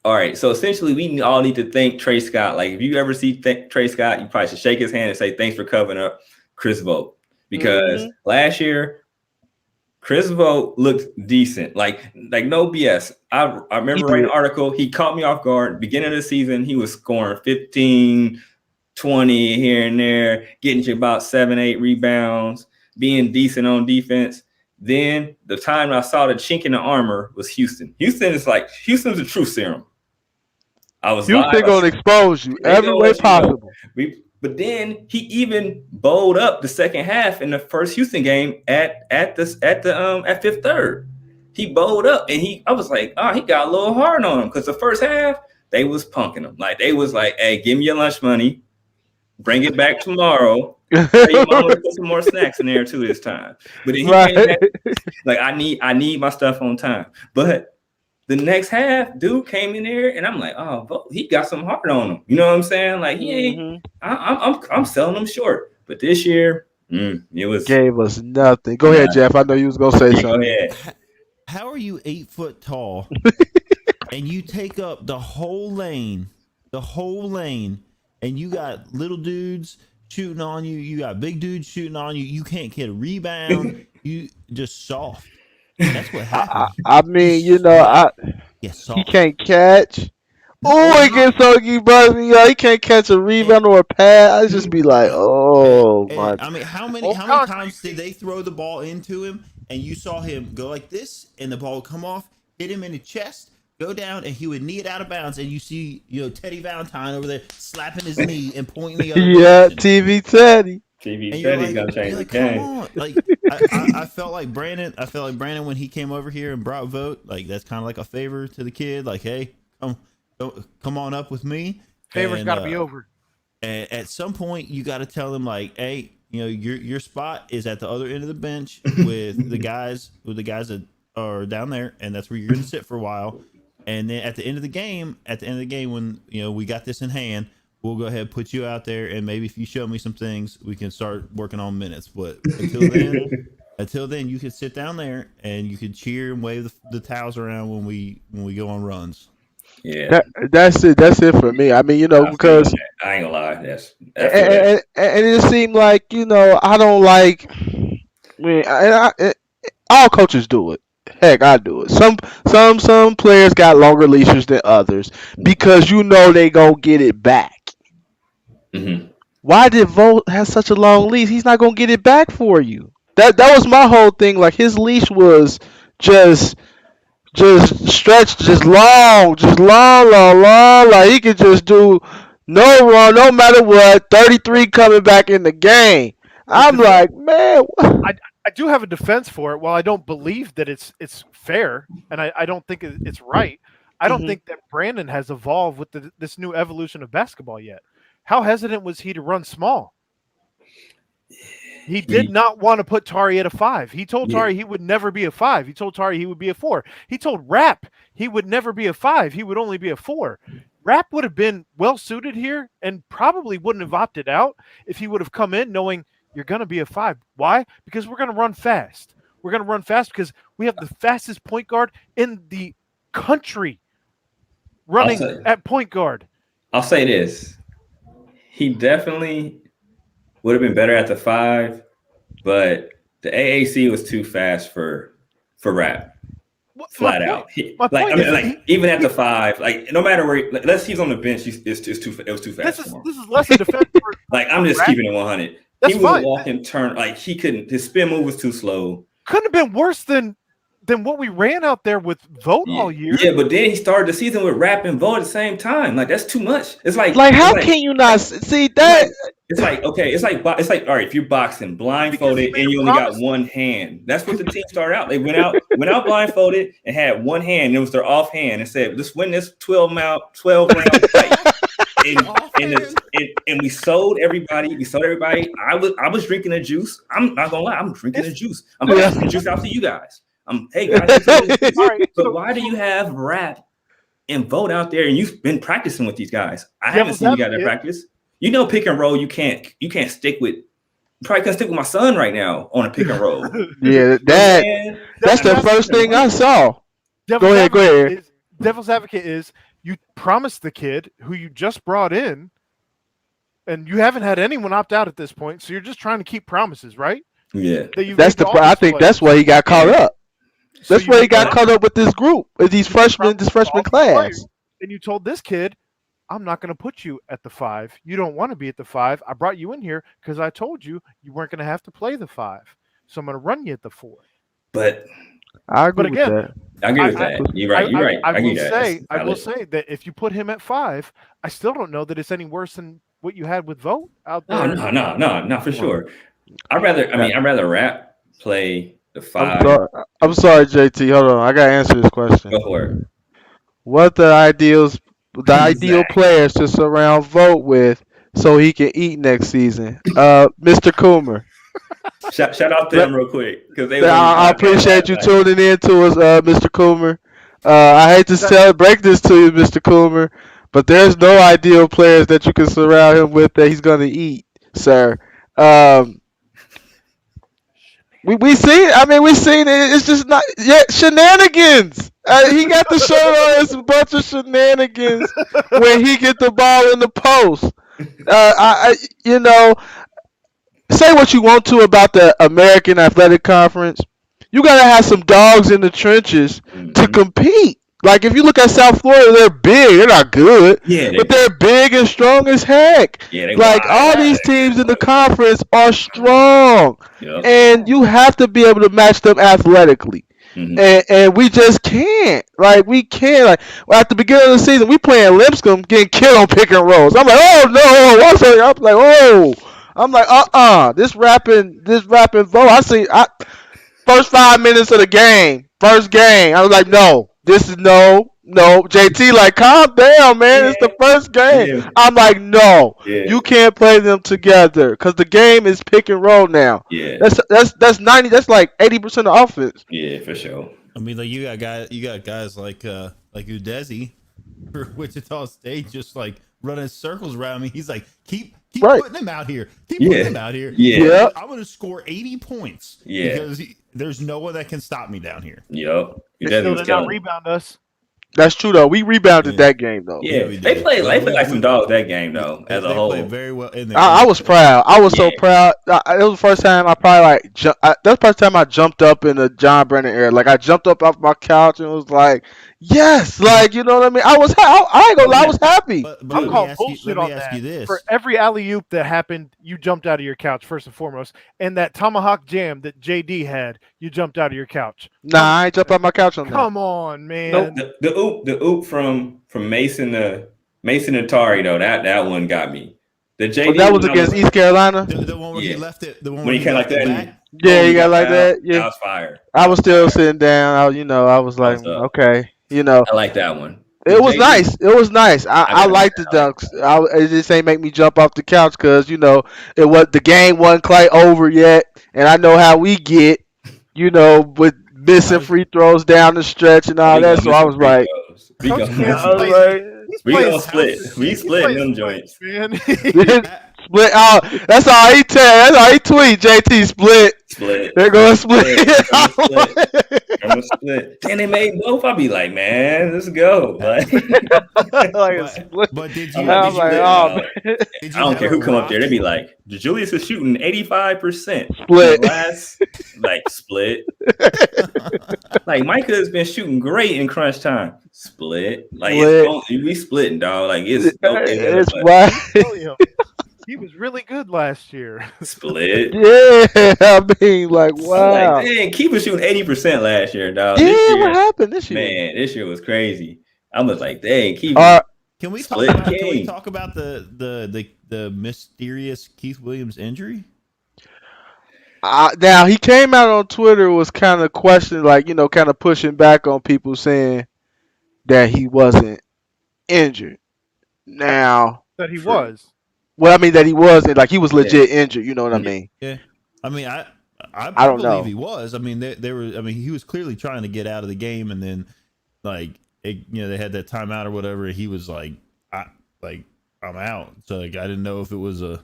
All right. So essentially, we all need to thank Trey Scott. Like, if you ever see Trey Scott, you probably should shake his hand and say thanks for covering up Chris Vogt, because last year Chris Vogt looked decent. Like no BS. I He remember writing did. an article. He caught me off guard. Beginning of the season, he was scoring 15, 20 here and there, getting you about 7, 8 rebounds, being decent on defense. Then the time I saw the chink in the armor was Houston. Houston's a truth serum. I was live. Houston gonna expose you They every gonna way let you know. possible. But then he even bowled up the second half in the first Houston game at Fifth Third. He bowled up, and I was like, he got a little hard on him, because the first half they was punking him. Like, they was like, hey, give me your lunch money, bring it back tomorrow. Tell your mama to put some more snacks in there too this time. But then he came back like, I need my stuff on time. But the next half, dude came in there, and I'm like, he got some heart on him. You know what I'm saying? Like, he ain't. I'm selling him short. But this year, it was. Gave us nothing. Go ahead, Jeff. I know you was gonna say Go something. ahead. How are you 8 foot tall and you take up the whole lane, and you got little dudes shooting on you, you got big dudes shooting on you, you can't get a rebound, you just soft. That's what happened. I mean, You he soft. can't catch. No, Oh, he gets so he can't catch a and, rebound or a pass. I just be like, oh my. I mean, how many Concrete times did they throw the ball into him and you saw him go like this and the ball would come off, hit him in the chest, go down, and he would knee it out of bounds, and you see, Teddy Valentine over there slapping his knee and pointing the other Yeah, direction. TV Teddy. TV And Teddy's gonna change the come game. on. Like I felt like Brandon. I felt like Brandon when he came over here and brought vote. Like, that's kind of like a favor to the kid. Like, hey, come on up with me. Favor's got to be over. And at some point, you got to tell them, like, hey, your spot is at the other end of the bench with the guys that are down there, and that's where you're going to sit for a while. And then at the end of the game, when we got this in hand, we'll go ahead and put you out there, and maybe if you show me some things, we can start working on minutes. But until then, you can sit down there and you can cheer and wave the towels around when we go on runs. Yeah, That's it. That's it for me. I mean, because I ain't gonna lie. and it seemed like I don't like. I mean, all coaches do it. Heck, I do it. Some players got longer leashes than others because they gonna get it back. Mm-hmm. Why did Volt have such a long leash? He's not gonna get it back for you. That was my whole thing. Like, his leash was just stretched, just long, long. Like, he could just do no wrong, no matter what. 33 coming back in the game. I'm like, man. I do have a defense for it. While I don't believe that it's fair, and I don't think it's right, I don't think that Brandon has evolved with this new evolution of basketball yet. How hesitant was he to run small? He did not want to put Tari at a 5. He told Tari he would never be a 5. He told Tari he would be a 4. He told Rapp he would never be a 5. He would only be a 4. Rapp would have been well suited here and probably wouldn't have opted out if he would have come in knowing you're going to be a 5. Why? Because we're going to run fast. We're going to run fast because we have the fastest point guard in the country running at point guard. I'll say this. He definitely would have been better at the 5, but the AAC was too fast for Rapp. flat out. Even at the 5, like no matter where, like, let's he's on the bench, it was too fast for him. This is less a defense. Like I'm just keeping it 100. That's he would fine. walk and turn like he couldn't. His spin move was too slow. Couldn't have been worse than what we ran out there with Vogt all year. Yeah, but then he started the season with Rap and Vogt at the same time. Like that's too much. It's like how can you not see that? It's like okay, it's like all right. If you're boxing blindfolded and you only got one hand, that's what the team started out. They went out blindfolded and had one hand. It was their off hand and said, "Let's win this 12 round fight." and we sold everybody. I was drinking the juice. I'm not gonna lie. I'm drinking the juice. I'm passing the juice out to you guys. Hey guys, but why do you have Rap and Vogt out there and you've been practicing with these guys? I haven't seen you guys in practice. You know, pick and roll. You can't stick with. You probably can't stick with my son right now on a pick and roll. Yeah, that's the first thing I saw. Go ahead. Devil's advocate is you promised the kid who you just brought in, and you haven't had anyone opt out at this point. So you're just trying to keep promises, right? Yeah, I think that's why he got caught up. That's why he got caught up with this group, with these freshmen, this freshman class. And you told this kid, I'm not going to put you at the 5. You don't want to be at the 5. I brought you in here because I told you weren't going to have to play the 5. So I'm going to run you at the 4. But I agree with that. I agree with that. You're right. I will say that if you put him at 5, I still don't know that it's any worse than what you had with Vogt out there. No, not for sure. I'd rather Rap play the 5. I'm sorry, JT. Hold on. I got to answer this question. Go for it. What the ideal players to surround Vogt with so he can eat next season? Mr. Coomer. Shout out to them real quick. I appreciate you tuning in to us, Mr. Coomer. I hate to break this to you, Mr. Coomer, but there's no ideal players that you can surround him with that he's going to eat, sir. We seen it. It's just not shenanigans. He got the shirt on. It's a bunch of shenanigans when he get the ball in the post. Say what you want to about the American Athletic Conference. You gotta have some dogs in the trenches to compete. Like if you look at South Florida, they're big. They're not good, but they're big and strong as heck. Yeah, like all these teams in the conference are strong, and you have to be able to match them athletically. And we just can't. Like we can't. Like at the beginning of the season, we playing Lipscomb, getting killed on pick and rolls. I'm like, oh no! I'm like, oh. I'm like, this rapping Vogt. First 5 minutes of the game, first game. I was like, no, this is no. JT, like, calm down, man. It's the first game. Yeah. I'm like, no, you can't play them together because the game is pick and roll now. Yeah, that's 90. That's like 80% of offense. Yeah, for sure. I mean, like you got guys like Udezi for Wichita State, just like running circles around me. He's like, keep putting him out here. Keep putting him out here. Yeah. I'm going to score 80 points. Yeah. Because there's no one that can stop me down here. Yep. They still did not rebound us. That's true though. We rebounded that game though. Yeah, they played like some dogs that game though. As a whole, played very well. I was proud. I was so proud. It was the first time I probably that was the first time I jumped up in the John Brannen era. Like I jumped up off my couch and was like, yes, like you know what I mean. I ain't gonna lie, I was happy. But I'm calling bullshit on that. For every alley oop that happened, you jumped out of your couch first and foremost, and that tomahawk jam that JD had, you jumped out of your couch. Nah, I ain't jumped out my couch on that. Come on, man. No, the oop from Mason to Tari though, that one got me. The JD that was against East Carolina. The one where he left it. The one when he came like that. Yeah, he got like that. Yeah, that was fire. I was still sitting down. I was like, okay, I like that one. It was nice. It was nice. I like the dunks. It just ain't make me jump off the couch because the game wasn't quite over yet, and I know how we get, with missing free throws down the stretch and all that. So I was like, we gonna split. We split them joints, man. Split. That's all he tell. That's all he tweet. JT split. Split. They're going to split. I'm a split. Then they made both. I'll be like, man, let's go. Like split. But did I'm you? I'm Did like, you, oh man. I don't care who come up there. They be like, Julius is shooting 85%. Split. Last, like, split. Like, Micah has been shooting great in crunch time. Split. Like, we splitting, dog. Like, it's right. He was really good last year. Split. Yeah, I mean, like, wow. Like, dang, Keith was shooting 80% last year, dog. Yeah, this year, what happened this year? Man, this year was crazy. I was like, dang, Keith. Can we Split talk about the mysterious Keith Williams injury? Now he came out on Twitter, was kind of questioning, like, kind of pushing back on people saying that he wasn't injured. Now that he was. Well, I mean that he wasn't, like he was legit injured. You know what I mean? Yeah. I mean, I don't believe know. he was. I mean, there were. I mean, he was clearly trying to get out of the game, and then like they had that timeout or whatever. And he was like, I'm out. So like, I didn't know if it was a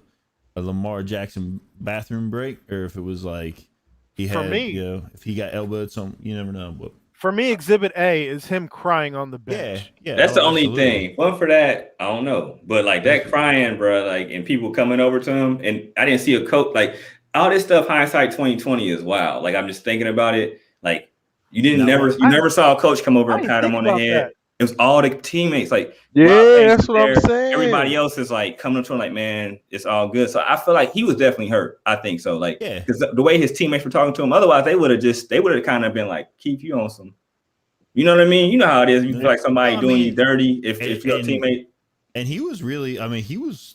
Lamar Jackson bathroom break or if it was like he had, if he got elbowed. You never know. But for me, Exhibit A is him crying on the bench. Yeah. That's the only thing. One for that, I don't know. But like that crying, bro, like, and people coming over to him, and I didn't see a coach, like all this stuff, hindsight 2020 is wild. Like I'm just thinking about it. Like you never saw a coach come over and pat him on the head. That. It was all the teammates, like that's what I'm saying. Everybody else is like coming up to him like, man, it's all good. So I feel like he was definitely hurt. I think so. Like, because the way his teammates were talking to him, otherwise they would have kind of been like, keep you on some. You know what I mean? You know how it is. You feel like somebody doing you dirty if your teammate. And he was really, I mean, he was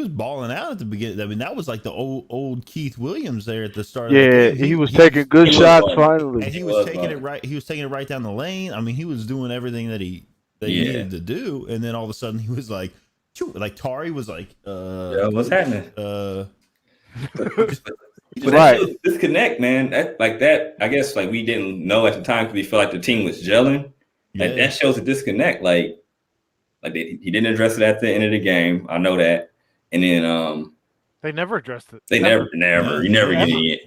balling out at the beginning. I mean, that was like the old Keith Williams there at the start of the game. He was taking good shots finally. And he was taking it right. He was taking it right down the lane. I mean, he was doing everything that he needed to do. And then all of a sudden he was like, Tari was like, what's happening? But right. Disconnect, man. That I guess like we didn't know at the time because we felt like the team was gelling. Like that shows a disconnect. Like he didn't address it at the end of the game. I know that. And then they never addressed it. They never. You never get any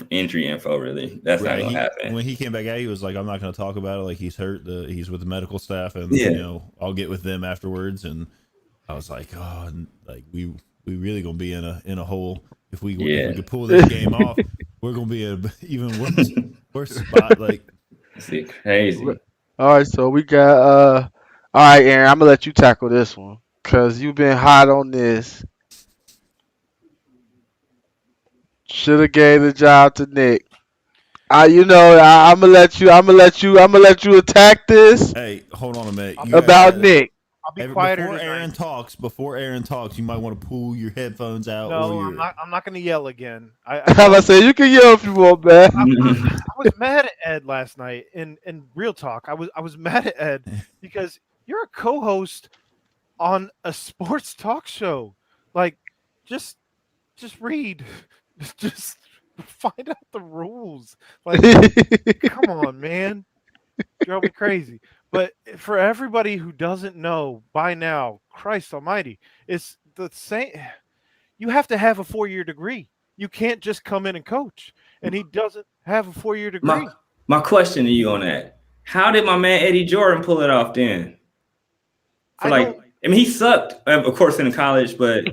injury info really. That's not gonna happen. When he came back out, he was like, "I'm not gonna talk about it. Like he's hurt. He's with the medical staff, and I'll get with them afterwards." And I was like, "Oh, like we really gonna be in a hole." If we could pull this game off, we're gonna be in an even worse spot. Like, it's crazy. All right, so we got all right, Aaron. I'm gonna let you tackle this one because you've been hot on this. Should have gave the job to Nick. I'm gonna let you attack this. Hey, hold on a minute. About Nick. I'll be quieter before Aaron talks, you might want to pull your headphones out. No, I'm not going to yell again. I say you can yell if you want, man. I was mad at Ed last night. In real talk, I was mad at Ed because you're a co-host on a sports talk show. Like, just read, just find out the rules. Like, come on, man, drove me crazy. But for everybody who doesn't know by now, Christ Almighty, it's the same. You have to have a 4-year degree. You can't just come in and coach. And he doesn't have a 4-year degree. My question to you on that: how did my man Eddie Jordan pull it off then? I mean, he sucked, of course, in college, but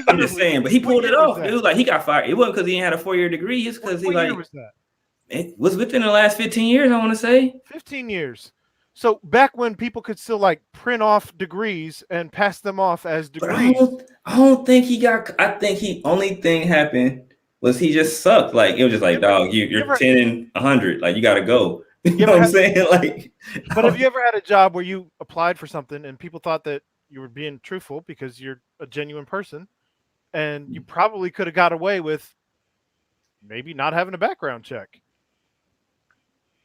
I'm just saying. But he pulled it off. It was like he got fired. It wasn't because he didn't have a 4-year degree. It's because what year was that? It was within the last 15 years. I want to say 15 years. So back when people could still like print off degrees and pass them off as degrees. I don't think he got. I think only thing happened was he just sucked. Like it was just like, dog, you're 10 and 100. Like you got to go. You know what I'm saying? Like, but have you ever had a job where you applied for something and people thought that you were being truthful because you're a genuine person, and you probably could have got away with maybe not having a background check?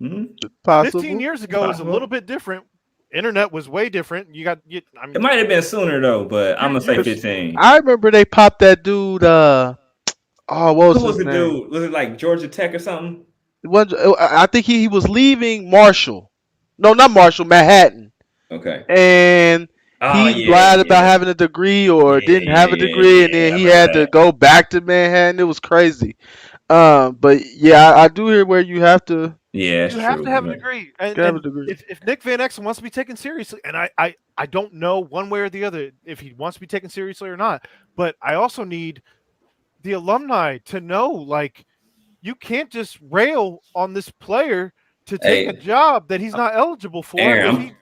Mm-hmm. 15 years ago was a little bit different. Internet was way different. It might have been sooner though, but I'm gonna say 15. I remember they popped that dude. What was Who was his the name? dude? Was it like Georgia Tech or something? I think he was leaving Marshall. No, not Marshall, Manhattan. Okay. And Oh he yeah, lied about yeah, having a degree or yeah, didn't yeah, have a yeah, degree, and yeah. then I he remember had to that. go back to Manhattan. It was crazy. But yeah, I do hear where you have to Yeah, You it's have to true. have a degree, have a and degree. if Nick Van Exel wants to be taken seriously, and I don't know one way or the other if he wants to be taken seriously or not, but I also need the alumni to know, like, you can't just rail on this player to take a Hey, job that he's not eligible for. Aaron, If I'm he,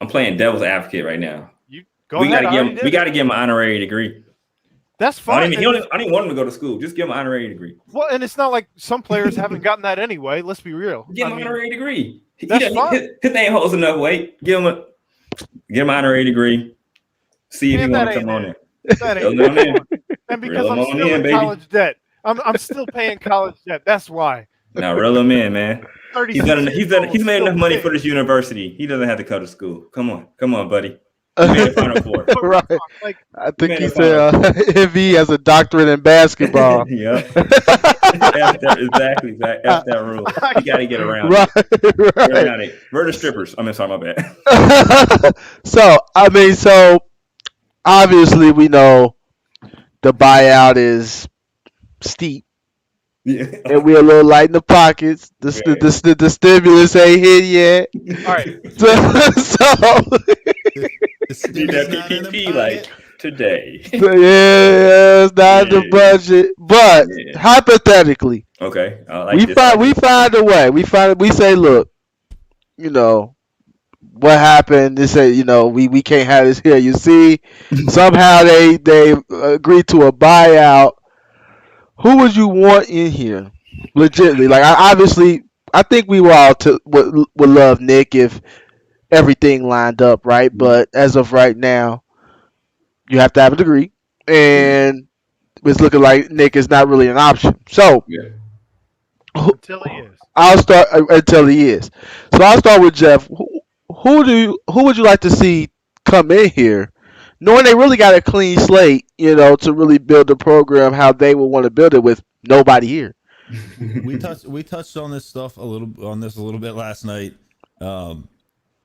I'm playing devil's advocate right now. you go ahead, I already We did it. got to give him an honorary degree. That's I don't fine. even, he don't, I don't even want him to go to school. Just give him an honorary degree. Well, and it's not like some players haven't gotten that anyway. Let's be real. Give I him an mean, honorary degree. He that's doesn't. fine. His name holds enough weight. Give him an honorary degree. See if he And want that to ain't come on it. there. That Reel ain't him it. Come in. on. And because Reel him I'm on still in, in baby. college debt, I'm still paying college debt. That's why. Now reel him in, man. 36 years old, He's made still enough money for paying. this university. He doesn't have to go to school. Come on, buddy. You made the Final Four. But real Right. talk, like, I You think made he the Final said Four. MV has a doctorate in basketball. Yep. Exactly. F that rule. You got to get around Right, it. Get right. around it. Where are the strippers? I mean, sorry, my bad. So I mean, so obviously we know the buyout is steep, Yeah. and we're a little light in the pockets. Right. The stimulus ain't hit yet. all right, So, so, The Need stimulus that not in the PPP pocket. like today. so yeah, it's not the Yeah. budget, but Yeah. hypothetically, Okay. I like this. I like we this. find a way. We say, look, you know, what happened. They say, we can't have this here. You see, somehow they agreed to a buyout. Who would you want in here, legitimately? Like, obviously, I think we were all would love Nick if everything lined up right. But as of right now, you have to have a degree, and it's looking like Nick is not really an option. So Yeah. until he is. I'll start until he is. So I'll start with Jeff. Who would you like to see come in here, knowing they really got a clean slate, to really build the program how they would want to build it with nobody here. We touched on this stuff a little bit last night, um,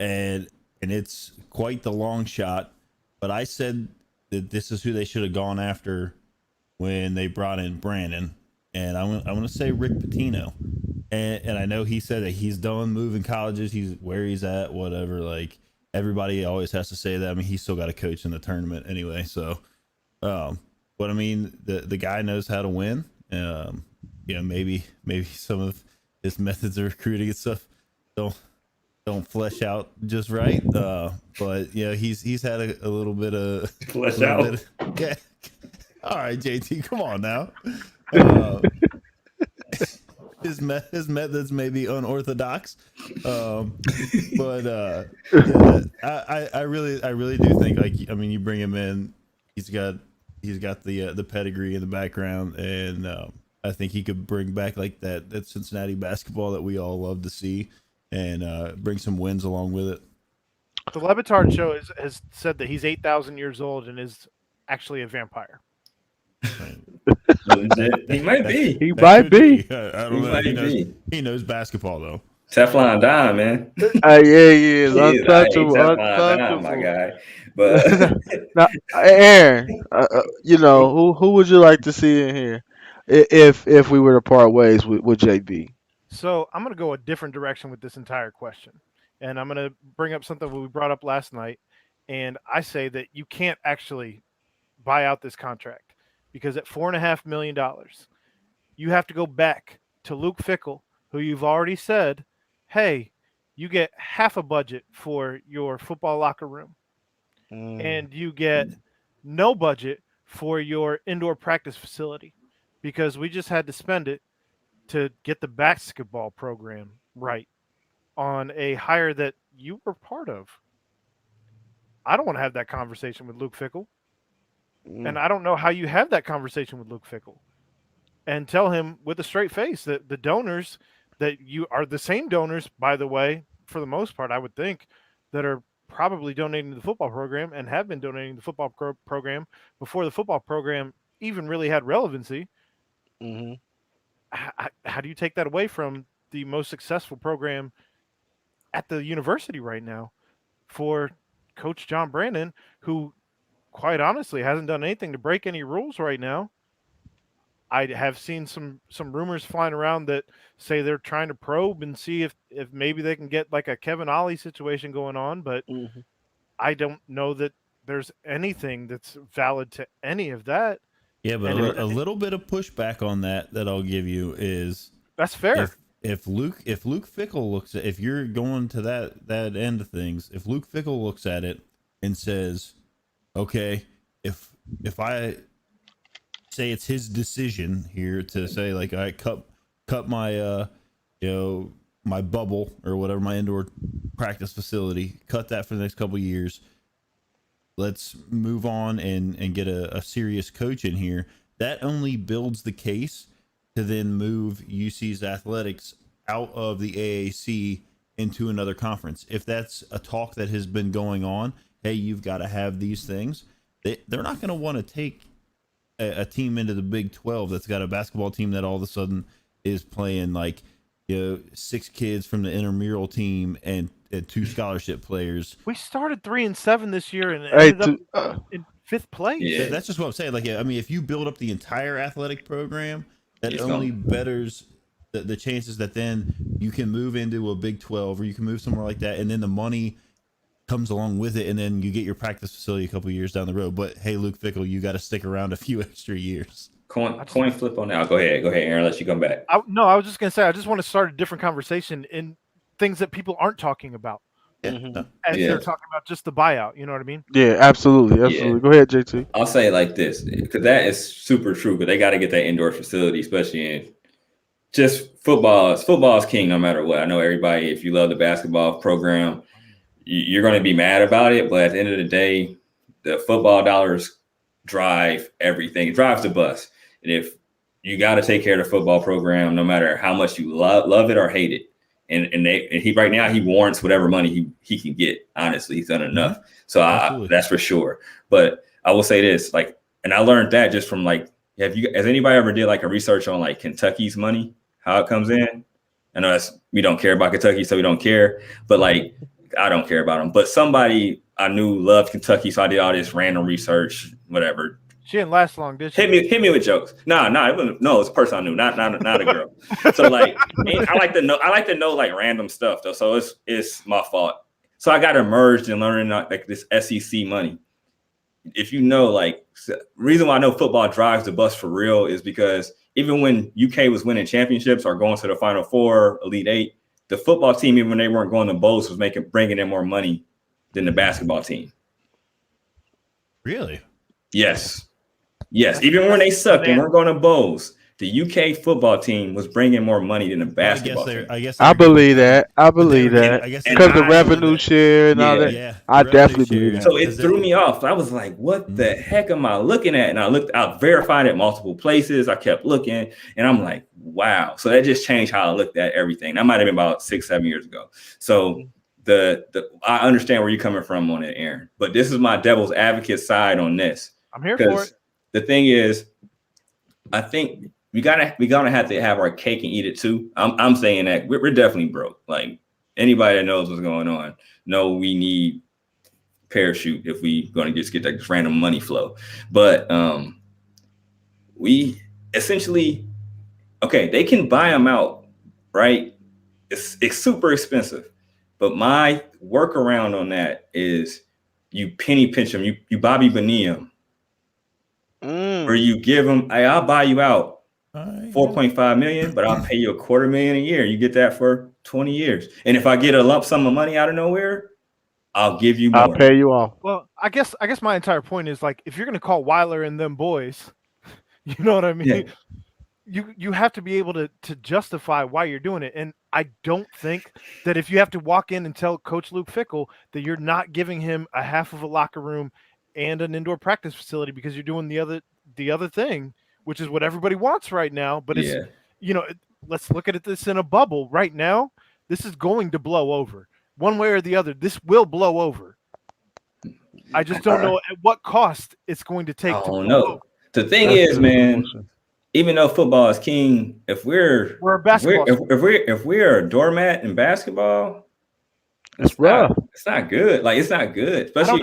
and it's quite the long shot. But I said that this is who they should have gone after when they brought in Brannen, and I'm gonna say Rick Pitino. And I know he said that he's done moving colleges. He's where he's at, whatever. Like everybody always has to say that. I mean, he's still got a coach in the tournament anyway. So, but I mean, the guy knows how to win. Maybe some of his methods of recruiting and stuff don't flesh out just right. But yeah, he's had a little bit of Flesh out. Yeah. All right, JT, come on now. His methods may be unorthodox, but yeah, I really do think, like, I mean, you bring him in, he's got the pedigree in the background, and I think he could bring back like that Cincinnati basketball that we all love to see, and bring some wins along with it. The Levitard show has said that he's 8,000 years old and is actually a vampire. He might be. He might be. I don't He know. might be. He knows basketball though. Teflon Dime, man. Yeah, he is untouchable. Teflon Dime, my guy. But Now, Aaron, who would you like to see in here if we were to part ways with JB? So I'm going to go a different direction with this entire question. And I'm going to bring up something we brought up last night. And I say that you can't actually buy out this contract because at $4.5 million, you have to go back to Luke Fickell, who you've already said, hey, you get half a budget for your football locker room. And you get no budget for your indoor practice facility because we just had to spend it to get the basketball program right on a hire that you were part of. I don't want to have that conversation with Luke Fickell. And I don't know how you have that conversation with Luke Fickell and tell him with a straight face that the donors that you are the same donors, by the way, for the most part, I would think, that are probably donating to the football program and have been donating to the football program before the football program even really had relevancy. Mm-hmm. How do you take that away from the most successful program at the university right now for Coach John Brannen, who quite honestly hasn't done anything to break any rules right now. I have seen some rumors flying around that say they're trying to probe and see if maybe they can get like a Kevin Ollie situation going on, but I don't know that there's anything that's valid to any of that. Yeah, but a little bit of pushback on that I'll give you is that's fair. If Luke Fickell looks at, if you're going to that end of things, if Luke Fickell looks at it and says, okay, if I say it's his decision here to say like I cut my my bubble or whatever, my indoor practice facility, cut that for the next couple of years, let's move on and get a serious coach in here, that only builds the case to then move UC's athletics out of the AAC into another conference. If that's a talk that has been going on, hey, you've got to have these things, they're not going to want to take a team into the Big 12 that's got a basketball team that all of a sudden is playing like 6 kids from the intramural team and 2 scholarship players. We started 3-7 this year and ended up in 5th place. Yeah, that's just what I'm saying. Like, I mean, if you build up the entire athletic program, that only betters the chances that then you can move into a Big 12 or you can move somewhere like that, and then the money comes along with it, and then you get your practice facility a couple of years down the road. But hey, Luke Fickell, you got to stick around a few extra years. Coin flip on that. Go ahead, Aaron. Let you come back. I was just gonna say I just want to start a different conversation in things that people aren't talking about. Yeah. As they're talking about just the buyout. You know what I mean? Yeah, absolutely. Yeah. Go ahead, JT. I'll say it like this, because that is super true. But they got to get that indoor facility, especially in just football. Football is king no matter what. I know everybody, if you love the basketball program, you're going to be mad about it. But at the end of the day, the football dollars drive everything. It drives the bus. And if you got to take care of the football program, no matter how much you love it or hate it. And he right now he warrants whatever money he can get. Honestly, he's done enough. So that's for sure. But I will say this, like, and I learned that just from like, has anybody ever did like a research on like Kentucky's money, how it comes in? I know we don't care about Kentucky, so we don't care. But like, I don't care about them. But somebody I knew loved Kentucky, so I did all this random research, whatever. She didn't last long, did she? Hit me with jokes. No, it wasn't. No, it's a person I knew, not a girl. So like, I like to know like random stuff though. So it's my fault. So I got immersed in learning like this SEC money. If you know, like, reason why I know football drives the bus for real is because even when UK was winning championships or going to the Final Four, Elite Eight, the football team, even when they weren't going to bowls, was bringing in more money than the basketball team. Really? Yes. Even when they sucked and weren't going to bowls, the UK football team was bringing more money than the basketball team. I believe that. Because the revenue share and all that. Yeah, I definitely believe that. So it threw me off. I was like, what the heck am I looking at? And I verified it multiple places. I kept looking and I'm like, wow. So that just changed how I looked at everything. That might have been about 6-7 years ago. So I understand where you're coming from on it, Aaron. But this is my devil's advocate side on this. I'm here for it. The thing is, I think we're gonna have to have our cake and eat it too. I'm saying that we're definitely broke. Like anybody that knows what's going on, know we need parachute if we gonna just get that random money flow. But we essentially, okay, they can buy them out, right? It's super expensive, but my workaround on that is you penny pinch them, you Bobby Bonilla them. Or you give them, hey, I'll buy you out $4.5 million, but I'll pay you $250,000 a year. You get that for 20 years. And if I get a lump sum of money out of nowhere, I'll give you more. I'll pay you off. Well, I guess my entire point is like, if you're going to call Weiler and them boys, you know what I mean? Yeah. You have to be able to justify why you're doing it. And I don't think that if you have to walk in and tell Coach Luke Fickell that you're not giving him a half of a locker room and an indoor practice facility because you're doing the other thing, which is what everybody wants right now. But it's, let's look at this in a bubble right now. This is going to blow over one way or the other. This will blow over. I just don't know at what cost it's going to take. I don't know. The thing is, man, even though football is king, if we're a basketball, if we're a doormat in basketball, It's rough. It's not good. Like, it's not good, especially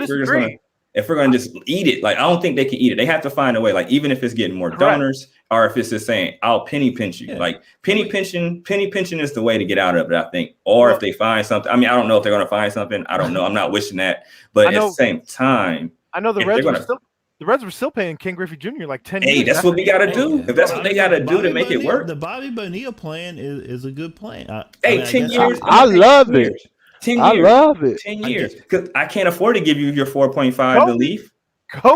if we're gonna just eat it. Like, I don't think they can eat it. They have to find a way. Like, even if it's getting more donors, or if it's just saying, "I'll penny pinch you." Yeah. Like, penny pinching is the way to get out of it, I think. Or if they find something. I mean, I don't know if they're gonna find something. I don't know. I'm not wishing that, but at the same time, I know the Reds were still paying King Griffey Jr. like 10 years. Hey, that's what we got to do. If that's what they got to do to make it work. The Bobby Bonilla plan is a good plan. 10 years. I love it. 10 years. I love it. 10 years. Because I can't afford to give you your 4.5 to leave.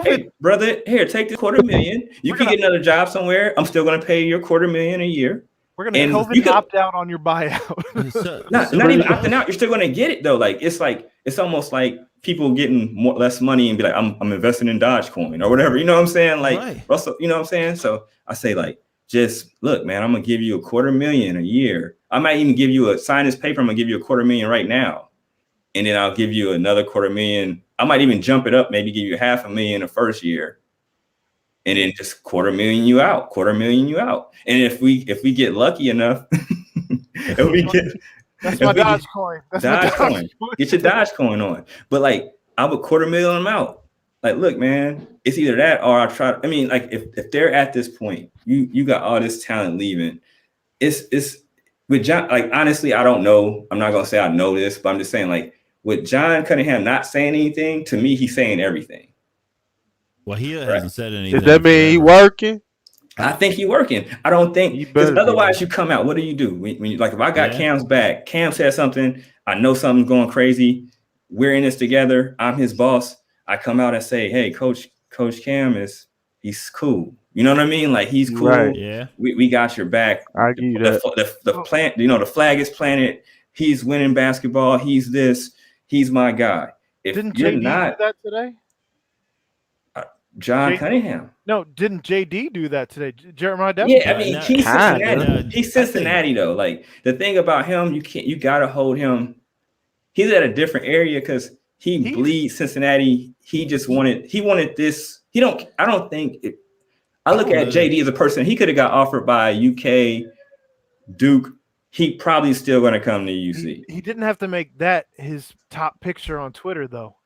Hey, brother, here, take the $250,000. You can get another job somewhere. I'm still going to pay your $250,000 a year. We're going to opt out on your buyout. Not even opting out. You're still going to get it, though. Like, it's almost like people getting less money and be like, I'm investing in Dogecoin or whatever. You know what I'm saying? Like, Russell, you know what I'm saying? So I say, like, just look, man, I'm going to give you $250,000 a year. I might even give you sign this paper. I'm going to give you $250,000 right now. And then I'll give you another $250,000. I might even jump it up, maybe give you $500,000 the first year. And then just $250,000 you out, $250,000 you out. And if we get lucky enough, if we get that's my Dogecoin. Dogecoin. Get your Dogecoin on. But like, I would $250,000 them out. Like, look, man, it's either that or I try. I mean, like, if they're at this point, you got all this talent leaving. It's with John. Like, honestly, I don't know. I'm not gonna say I know this, but I'm just saying, like, with John Cunningham not saying anything, to me, he's saying everything. Well, he hasn't said anything. Does that mean he working? I think he's working. I don't think, because otherwise you come out. What do you do when you, like, if I got Cam's back, Cam said something, I know something's going crazy. We're in this together. I'm his boss. I come out and say, hey, Coach Cam he's cool. You know what I mean? Like, he's cool. Right. Yeah. We got your back. I give you that. The plant, the flag is planted. He's winning basketball. He's this. He's my guy. If didn't you're JD not do that today? John Cunningham. No, didn't JD do that today? Jeremiah Davenport. Yeah, I mean, he's Cincinnati. He's Cincinnati, though. Like, the thing about him, you gotta hold him. He's at a different area because he bleeds Cincinnati. He wanted this. I don't think I look at JD as a person. He could have got offered by UK, Duke. He probably still going to come to UC. He didn't have to make that his top picture on Twitter, though.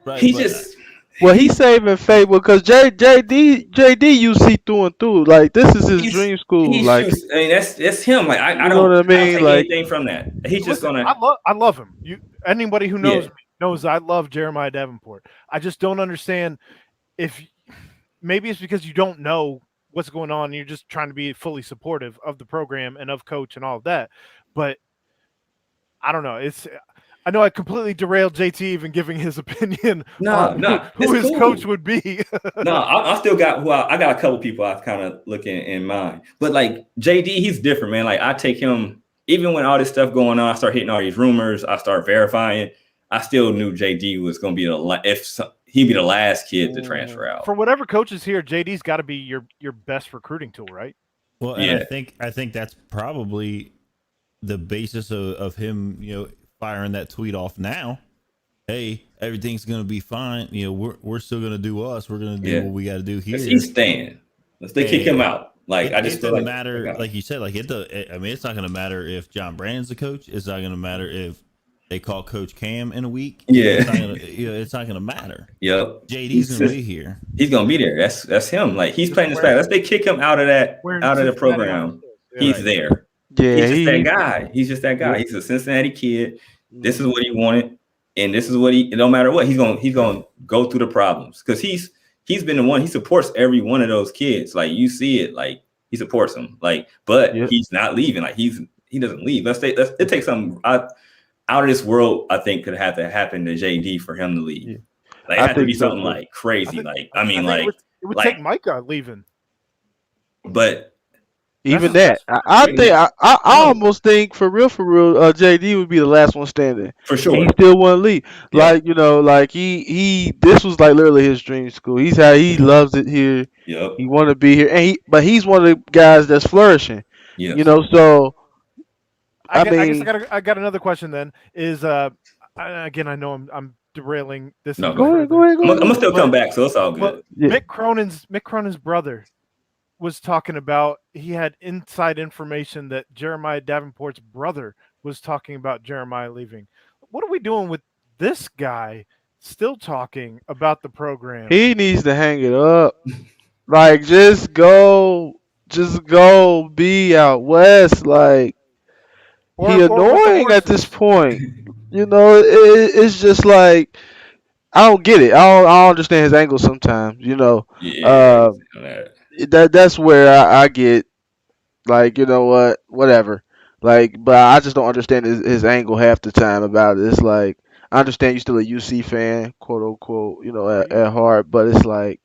Right, he's saving face because JD UC through and through. Like, this is his dream school. I mean, that's him. Like, I don't know what I mean? I don't take anything from that. He's just gonna. I love him. Anybody who knows me knows I love Jeremiah Davenport. I just don't understand if maybe it's because you don't know what's going on. And you're just trying to be fully supportive of the program and of coach and all of that. But I don't know. I know I completely derailed JT even giving his opinion on who his coach would be. I still got I got a couple people I kind of looking in mind. But like JD, he's different, man. Like, I take him, even when all this stuff going on, I start hitting all these rumors, I start verifying. I still knew JD was going to be he'd be the last kid to transfer out. For whatever coach is here, JD's got to be your best recruiting tool, right? Well, and I think that's probably the basis of him, firing that tweet off now. Hey, everything's going to be fine. We're still going to do us. We're going to do what we got to do here. He's staying. Let's kick him out. Like, I just feel like matter. Like you said, like it's not going to matter if John Brannen's the coach. It's not going to matter if they call Coach Cam in a week. Yeah, it's not gonna matter. Yep. JD's gonna be here. He's gonna be there. That's him. Like, he's playing this back. Let's kick him out of the program. He's there. Yeah, he's just that guy. He's just that guy. He's a Cincinnati kid. This is what he wanted, and this is what it don't matter what, he's gonna go through the problems because he's been the one. He supports every one of those kids. Like, you see it. Like, he supports them. Like, but he's not leaving. Like, he doesn't leave. It takes something out of this world, I think, could have to happen to JD for him to leave. Yeah. Like, it had to be something like crazy. It would take Micah leaving. But even that, I almost think for real, JD would be the last one standing. For sure. He still wouldn't leave. Yeah. Like, this was like literally his dream school. He loves it here. Yep. He want to be here, but he's one of the guys that's flourishing. Yeah. So. I guess I got another question then. Is again, I know I'm derailing this. No, go ahead. I'm gonna still come back, so it's all good. Mick Cronin's brother was talking about, he had inside information that Jeremiah Davenport's brother was talking about Jeremiah leaving. what are we doing with this guy still talking about the program? He needs to hang it up. Like, just go be out west. Like, he or with the annoying at this horses. point. It's just like I don't get it. I don't understand his angle sometimes. Yeah. That's where I get like, you know what, whatever. Like, but I just don't understand his angle half the time about it. It's like I understand you're still a UC fan, quote unquote, at heart, but it's like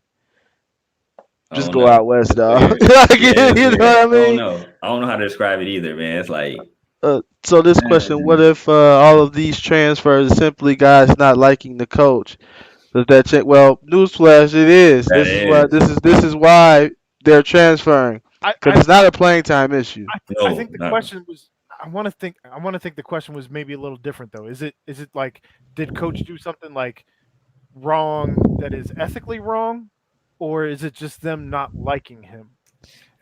I just don't go know. out west, It's dog. weird. Like, Yeah, it's you know weird. what I I don't mean? know. I don't know how to describe it either, man. It's like, So this question: what if all of these transfers are simply guys not liking the coach? Does that change? Well, newsflash, it is. that This is why is they're transferring I, because I it's not a playing time issue. I no, think the not question was. I want to think the question was maybe a little different though. Is it like, did coach do something like wrong that is ethically wrong, or is it just them not liking him?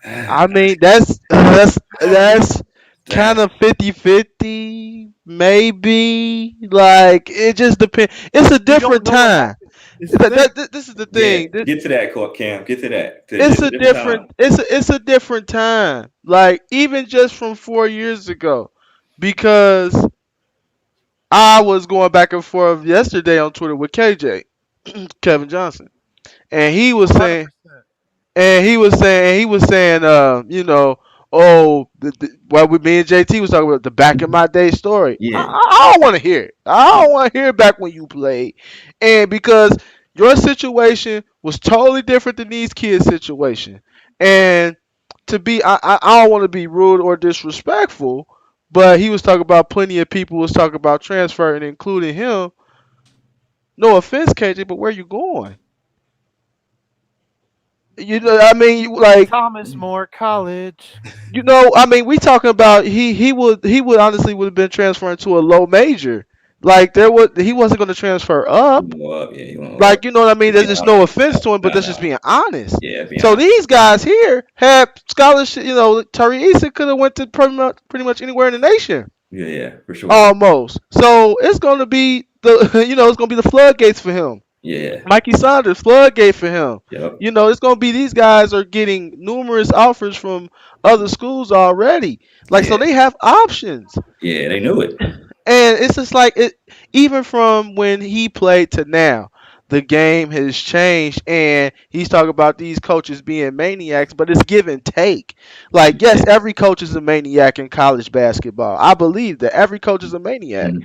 I mean, that's kind that. of 50-50, maybe. Like, it just depends. It's a We don't different know what time. happened. Is the thing. This is the Yeah, thing. get to that, Cam. Get to that. It's It's a a different different time. it's a different time. Like, even just from 4 years ago, because I was going back and forth yesterday on Twitter with KJ, Kevin Johnson, and he was Hundred saying, percent. oh, what with me and JT was talking about the back in my day story. Yeah, I don't want to hear it. I don't want to hear it back when you played, and because your situation was totally different than these kids' situation, and I don't want to be rude or disrespectful, but he was talking about plenty of people was talking about transferring, including him. No offense, KJ, but where you going? I mean, like, Thomas More College. I mean, we talking about he would honestly would have been transferring to a low major. Like, he wasn't going to transfer you up. know up. Yeah, you know up. Like, you know what I mean? There's Being just no honest. offense to him, but No, that's just no. being honest. Yeah, being So honest. these guys here had scholarship. Tari Eason could have went to pretty much anywhere in the nation, Yeah, for sure. almost. So it's going to be it's going to be the floodgates for him. Yeah. Mikey Saunders, floodgate for him. Yep. It's going to be these guys are getting numerous offers from other schools already. Like, so Yeah. they have options. Yeah, they knew it. And it's just like even from when he played to now, the game has changed. And he's talking about these coaches being maniacs, but it's give and take. Like, yes, Yeah. every coach is a maniac in college basketball. I believe that every coach is a maniac. Mhm.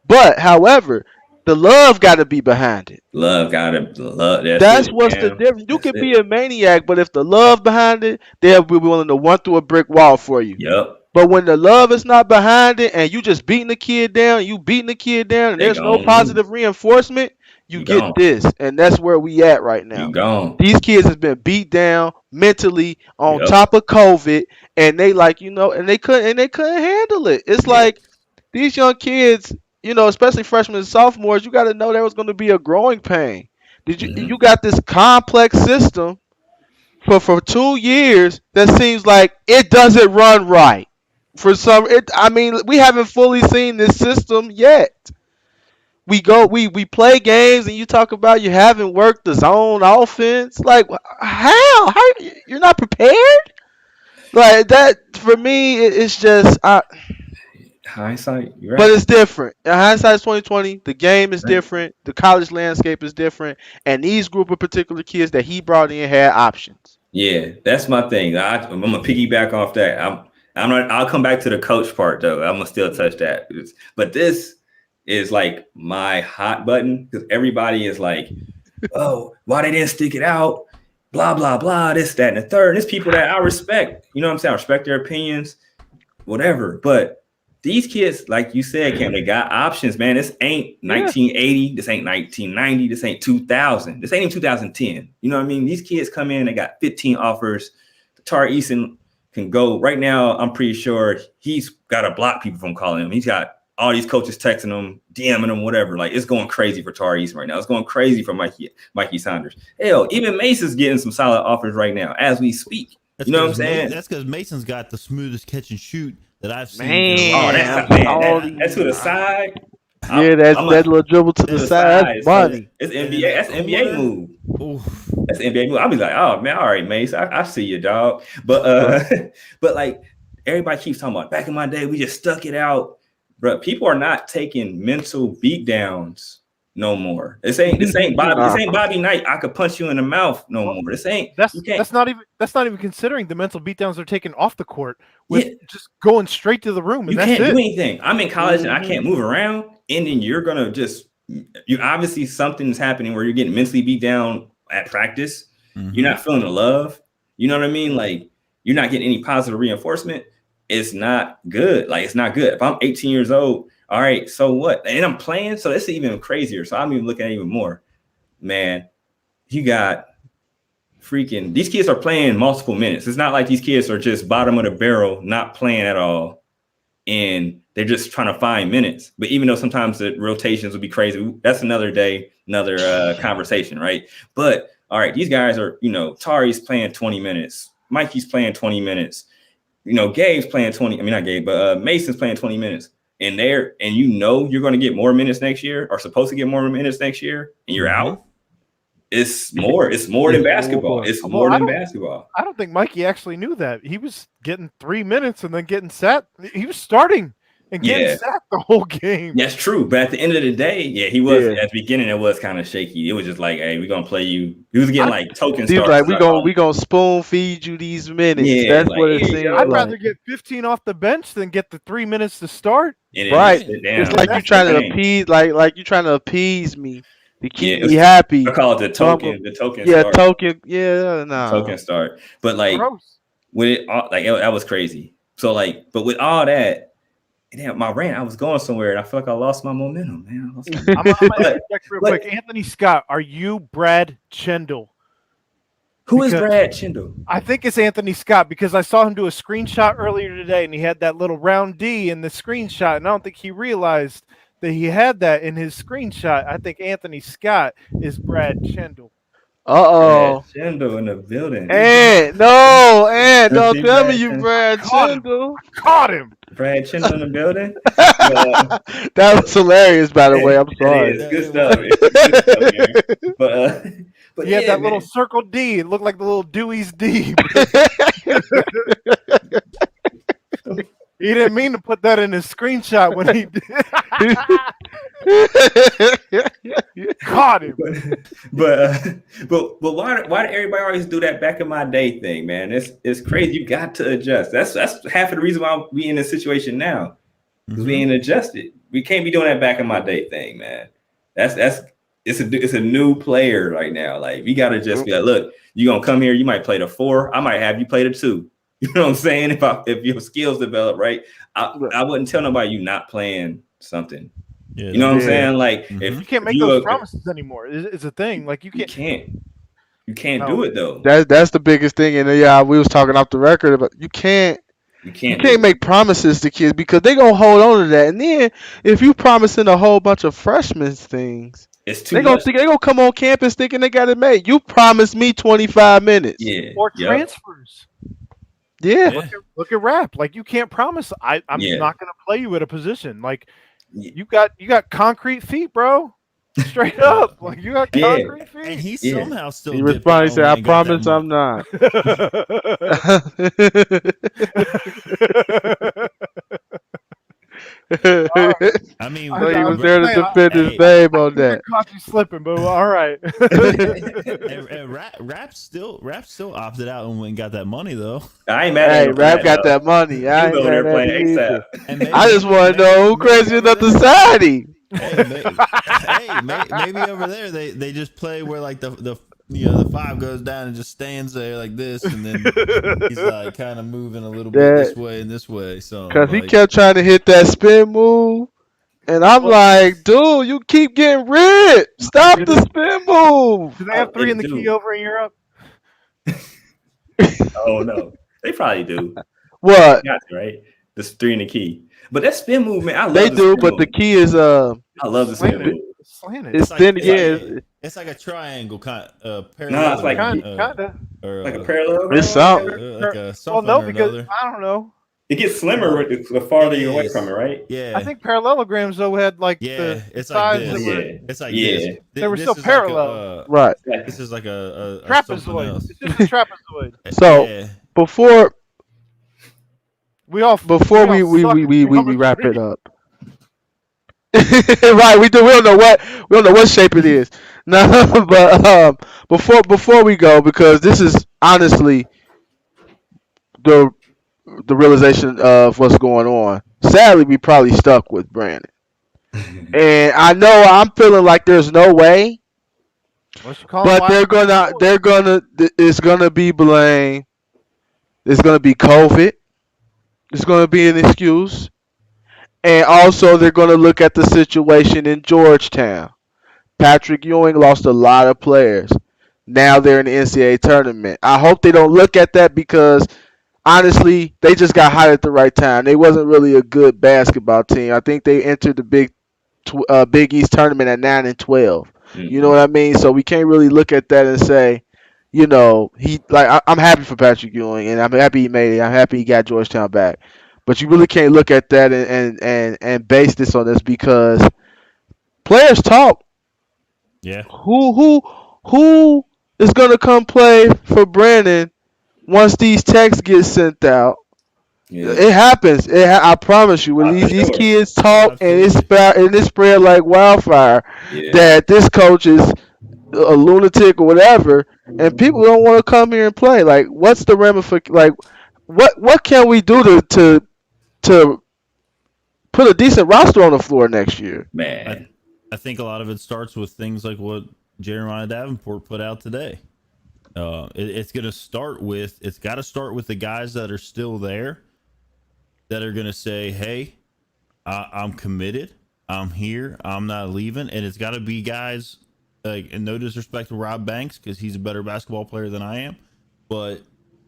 But, however, the love got to be behind it. Love, gotta love. That's That's it, what's the Cam. difference. You That's can it. be a maniac, but if the love behind it, they'll be willing to run through a brick wall for you. Yep. But when the love is not behind it, and you just beating the kid down, and They there's no gone. positive reinforcement, you You get gone. this, and that's where we at right now. You gone. These kids has been beat down mentally on Yep. top of COVID, and they and they couldn't handle it. It's Yep. like these young kids, especially freshmen and sophomores, you got to know there was going to be a growing pain. Hmm. You got this complex system for 2 years that seems like it doesn't run right. I mean, we haven't fully seen this system yet. We play games and you talk about you haven't worked the zone offense. Like, how you're not prepared? Like, that for me, it's just Hindsight, you're but right. it's different. In hindsight, 2020. The game is Right. different. The college landscape is different, and these group of particular kids that he brought in had options. Yeah, that's my thing. I'm gonna piggyback off that. I'm not. I'll come back to the coach part though. I'm gonna still touch that. But this is like my hot button because everybody is like, "Oh, why they didn't stick it out?" Blah blah blah. This, that, and the third. And it's people that I respect. You know what I'm saying? I respect their opinions, whatever. But these kids, like you said, Cam, they got options, man. This ain't 1980. This ain't 1990. This ain't 2000. This ain't even 2010. You know what I mean? These kids come in, they got 15 offers. Tari Eason can go right now. I'm pretty sure he's got to block people from calling him. He's got all these coaches texting him, DMing him, whatever. Like, it's going crazy for Tari Eason right now. It's going crazy for Mikey Saunders. Hell, even Mason's getting some solid offers right now as we speak. You know what I'm saying? That's because Mason's got the smoothest catch and shoot that I've seen. Man, Oh, I'm that's all that's to the side. Yeah, that little dribble to the side. That's money. It's NBA. That's NBA move. That's NBA move. I'll be like, oh man, all right, Mace, I see you, dog. But but like everybody keeps talking about back in my day, we just stuck it out. Bro, people are not taking mental beatdowns no more. This ain't Bobby Knight. I could punch you in the mouth no more. This ain't. That's not even considering the mental beatdowns they're taking off the court with just going straight to the room. And you can't do anything. I'm in college and I can't move around, and then you're gonna you obviously something's happening where you're getting mentally beat down at practice. You're not feeling the love. You know what I mean? Like you're not getting any positive reinforcement. It's not good. Like, it's not good. If I'm 18 years old, all right, so what? And I'm playing, so it's even crazier. So I'm even looking at it even more. Man, you got these kids are playing multiple minutes. It's not like these kids are just bottom of the barrel, not playing at all. And they're just trying to find minutes. But even though sometimes the rotations would be crazy, that's another day, another conversation, right? But all right, these guys are, Tari's playing 20 minutes. Mikey's playing 20 minutes. Gabe's playing 20. I mean, not Gabe, but Mason's playing 20 minutes. And you're going to get more minutes next year, or supposed to get more minutes next year, and you're out. It's more than basketball. It's more than basketball. I don't think Mikey actually knew that. He was getting 3 minutes and then getting sat. He was starting and getting sat the whole game. That's true. But at the end of the day, he was at the beginning. It was kind of shaky. It was just like, hey, we're gonna play you. He was getting like token starts. Like we gonna spoon feed you these minutes. Yeah, that's what it seems. I'd rather get 15 off the bench than get the 3 minutes to start. Right. It's like you're trying to appease, like you're trying to appease me to keep me happy. I call it the token. The token. Yeah, start. token. Yeah, no. Token start. But like, with it, that was crazy. So like, but with all that. Damn, my rant, I was going somewhere and I feel like I lost my momentum, man. I'm gonna interject real quick. Anthony Scott, are you Brad Chendall? Who is Brad Chendall? I think it's Anthony Scott because I saw him do a screenshot earlier today and he had that little round D in the screenshot. And I don't think he realized that he had that in his screenshot. I think Anthony Scott is Brad Chendall. Uh-oh. Brad Chendall in the building. Don't tell me you Brad Chendall. Caught him. Brad Chendall in the building. That was hilarious, by the way. I'm sorry. It's good stuff. It's good stuff, man. But he had that little circle D. It looked like the little Dewey's D. He didn't mean to put that in his screenshot when he did. Caught him. But why did everybody always do that back in my day thing, man? It's crazy. You got to adjust. That's half of the reason why we in this situation now. Because we ain't adjusted. We can't be doing that back in my day thing, man. It's a new player right now. Like, we gotta just be like, look, you gonna come here, you might play the 4, I might have you play the 2. You know what I'm saying? If your skills develop, right, I wouldn't tell nobody you not playing something. Yeah, you know what I'm saying? Like, if you can't make those promises anymore, it's a thing. Like you can't do it though. That's the biggest thing. And we was talking off the record about you can't make promises to kids because they gonna hold on to that. And then if you promising a whole bunch of freshmen things, it's too much. They gonna come on campus thinking they got it made. You promised me 25 minutes. Or transfers. Yeah. Look at Rap. Like, you can't promise I'm not gonna play you at a position. Like, you got concrete feet, bro. Straight up. Like, you got concrete feet. And he somehow still he responded, he said, I promise I'm not. I mean, he was there to defend his name on that. Caught you slipping, but all right. and Rap still opted out and went and got that money though. I ain't mad at him. Rap got that money. I ain't over there playing ASAP. I just want to know who crazy enough to side him. Maybe over there they just play where like the 5 goes down and just stands there like this, and then he's like kind of moving a little bit this way and this way. So because he kept trying to hit that spin move, and I'm like, dude, you keep getting ripped. Stop the spin move. Do they have 3 in the key over in Europe? Oh no, they probably do. What? Right? This 3 in the key, but that spin move, man, I love. They do, but the key is I love the spin move. Slanted. It's thin again. It's like a triangle kind parallel. No, it's like kind of. Like a parallel. It's something. Like well, no, because I don't know. It gets slimmer the farther you're away from it, right? Yeah. I think parallelograms though had like it's sides like this. that were, It's like this. they were This still is parallel. Like Right. this is like a something Trapezoid. else. It's just a trapezoid. So before we all we suck at wrap geometry. it up. Right, we don't know what shape it is. No, but before we go, because this is honestly the realization of what's going on. Sadly, we probably stuck with Brannen, and I know I'm feeling like there's no way, but they're gonna it's gonna be blame. It's gonna be COVID. It's gonna be an excuse. And also, they're going to look at the situation in Georgetown. Patrick Ewing lost a lot of players. Now they're in the NCAA tournament. I hope they don't look at that because, honestly, they just got hot at the right time. They wasn't really a good basketball team. I think they entered the Big East tournament at 9-12. Mm-hmm. You know what I mean? So we can't really look at that and say, I'm happy for Patrick Ewing, and I'm happy he made it. I'm happy he got Georgetown back. But you really can't look at that and base this on this because players talk. Yeah. Who is gonna come play for Brannen once these texts get sent out? Yeah. It happens. I promise you. When these kids talk and it's spread like wildfire, that this coach is a lunatic or whatever, and people don't want to come here and play. Like, what's the ramification? Like, what can we do to put a decent roster on the floor next year? Man, I think a lot of it starts with things like what Jeremiah Davenport put out today. It's got to start with the guys that are still there that are going to say, hey, I'm committed. I'm here. I'm not leaving. And it's got to be guys, like, and no disrespect to Rob Banks because he's a better basketball player than I am, but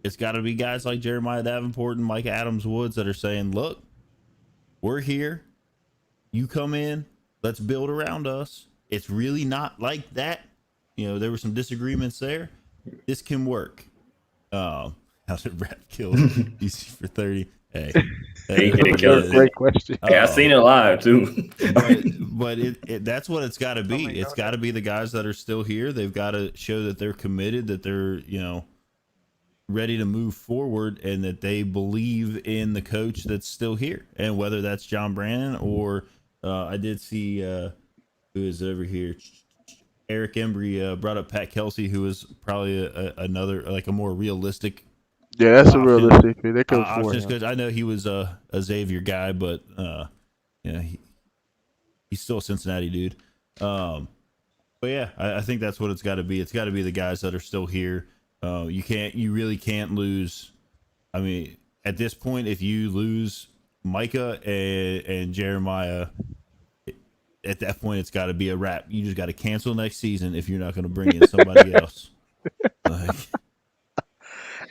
it's got to be guys like Jeremiah Davenport and Mike Adams-Woods that are saying, look, we're here. You come in. Let's build around us. It's really not like that. There were some disagreements there. This can work. How did Rap kill DC for 30? Hey, great question. I've seen it live too. but that's what it's got to be. It's got to be the guys that are still here. They've got to show that they're committed, that they're ready to move forward, and that they believe in the coach that's still here. And whether that's John Brannen or I did see who is over here. Eric Embry brought up Pat Kelsey, who is probably another like a more realistic. Yeah, that's a realistic. They could afford him. Because I know he was a Xavier guy, but he's still a Cincinnati dude. But yeah, I think that's what it's got to be. It's got to be the guys that are still here. You really can't lose. I mean, at this point, if you lose Micah and Jeremiah, at that point, it's got to be a wrap. You just got to cancel next season if you're not going to bring in somebody else.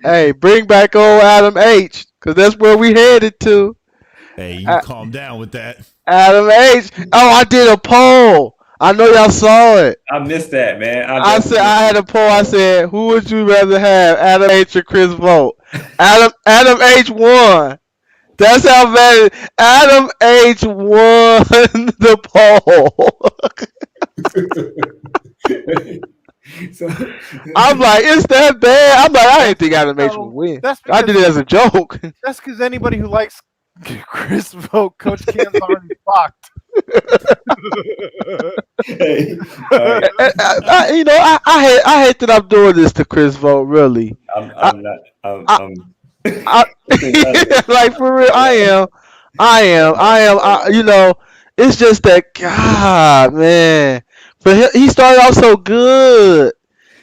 Hey, bring back old Adam H, because that's where we headed to. Hey, you calm down with that. Adam H. Oh, I did a poll. I know y'all saw it. I missed that, man. I had a poll. I said, who would you rather have, Adam H or Chris Vogt? Adam H won. That's how bad Adam H won the poll. I'm like, it's that bad? I'm like, I didn't think Adam H would win. I did it as a joke. That's because anybody who likes Chris Vogt, Coach Cam's already fucked. Hey, I hate that I'm doing this to Chris Vogt. Really, I'm not. like for real, I am. It's just that God, man. But he started off so good,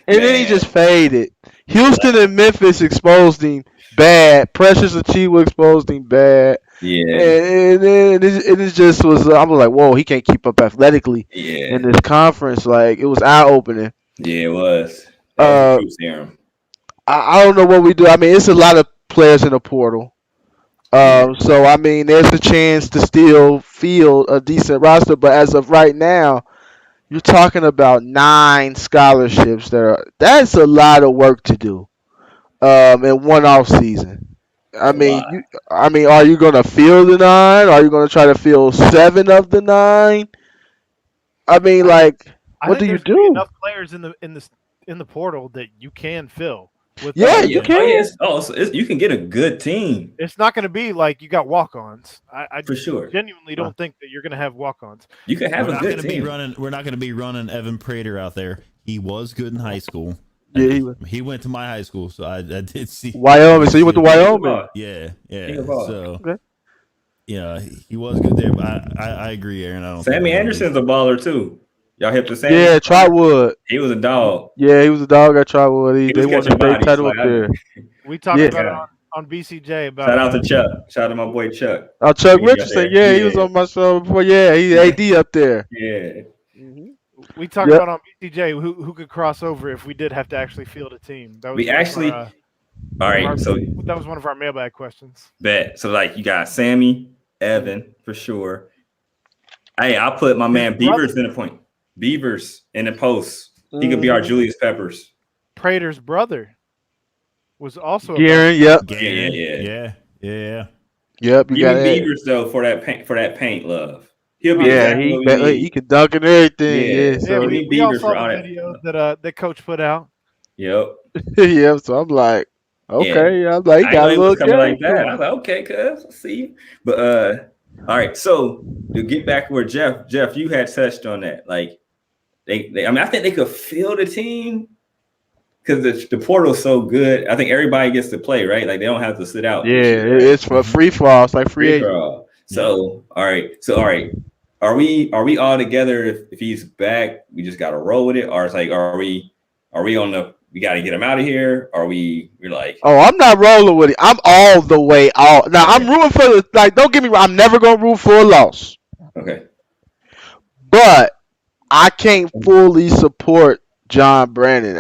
and then he just faded. Houston and Memphis exposed him bad. Precious Achiuwa exposed him bad. Yeah, and it just was. I was like, whoa, he can't keep up athletically in this conference. Like, it was eye opening. Yeah, it was. I don't know what we do. I mean, it's a lot of players in the portal. So I mean, there's a chance to still field a decent roster, but as of right now, you're talking about 9 scholarships. That's a lot of work to do in one off season. I mean, are you gonna field the 9? Are you gonna try to field 7 of the 9? I mean, like, I what think do you there's gonna be do? enough players in the portal that you can fill with Yeah, that. you Oh yeah, can. you can get a good team It's not going to be like you got walk-ons. I for sure. genuinely don't think that you're going to have walk-ons. You can have We're a not good going to be team. running. We're not going to be running Evan Prater out there. He was good in high school. Yeah, He went to my high school, so I did see Wyoming. So you went to Wyoming? Yeah, King yeah. of all. So Okay. yeah, he was good there. But I agree, Aaron. I don't. Sammy think Anderson's a baller too. Y'all hip to Sammy? Yeah, Trotwood. He was a dog. Yeah, he was a dog at Trotwood. He They was won the catching state bodies. title Like, up there. We talked Yeah. about it on BCJ about shout out to Chuck. Shout out to my boy Chuck. Oh, Chuck He up Richardson. there. Yeah, he was on my show before. Yeah, he's AD up there. Yeah. we talked Yep. about on BCJ who could cross over if we did have to actually field a team. That was We one of actually. our, All right. So that was one of our mailbag questions. bet. So like you got Sammy, Evan for sure. Hey, I'll put my man Beavers in the point. Beavers in the post. He could be our Julius Peppers. Prater's brother was also a Garen, yep. Yeah. Yep, you Give me got it. Beavers though for that paint love. He'll be Yeah, exactly what we he need. can dunk and everything. Yeah. Yeah, Yeah, so we all Beavers saw for the all that. videos that Coach put out. Yep. yeah, so I'm like, okay, I'm like, he I got a know little was coming like game. that. I was like, okay, cuz I see. But all right. So to get back where Jeff, you had touched on that. Like they I mean, I think they could field a team because the portal's so good. I think everybody gets to play, right? Like they don't have to sit out. Yeah, this year, right? it's for free for all. It's like free Free agent. for all. So all right. Are we all together? If he's back, we just got to roll with it, or it's like, are we on the? We got to get him out of here. Are we're like? Oh, I'm not rolling with it. I'm all the way out. Now I'm rooting for the Don't get me wrong. I'm never gonna root for a loss. Okay. But I can't fully support John Brannen.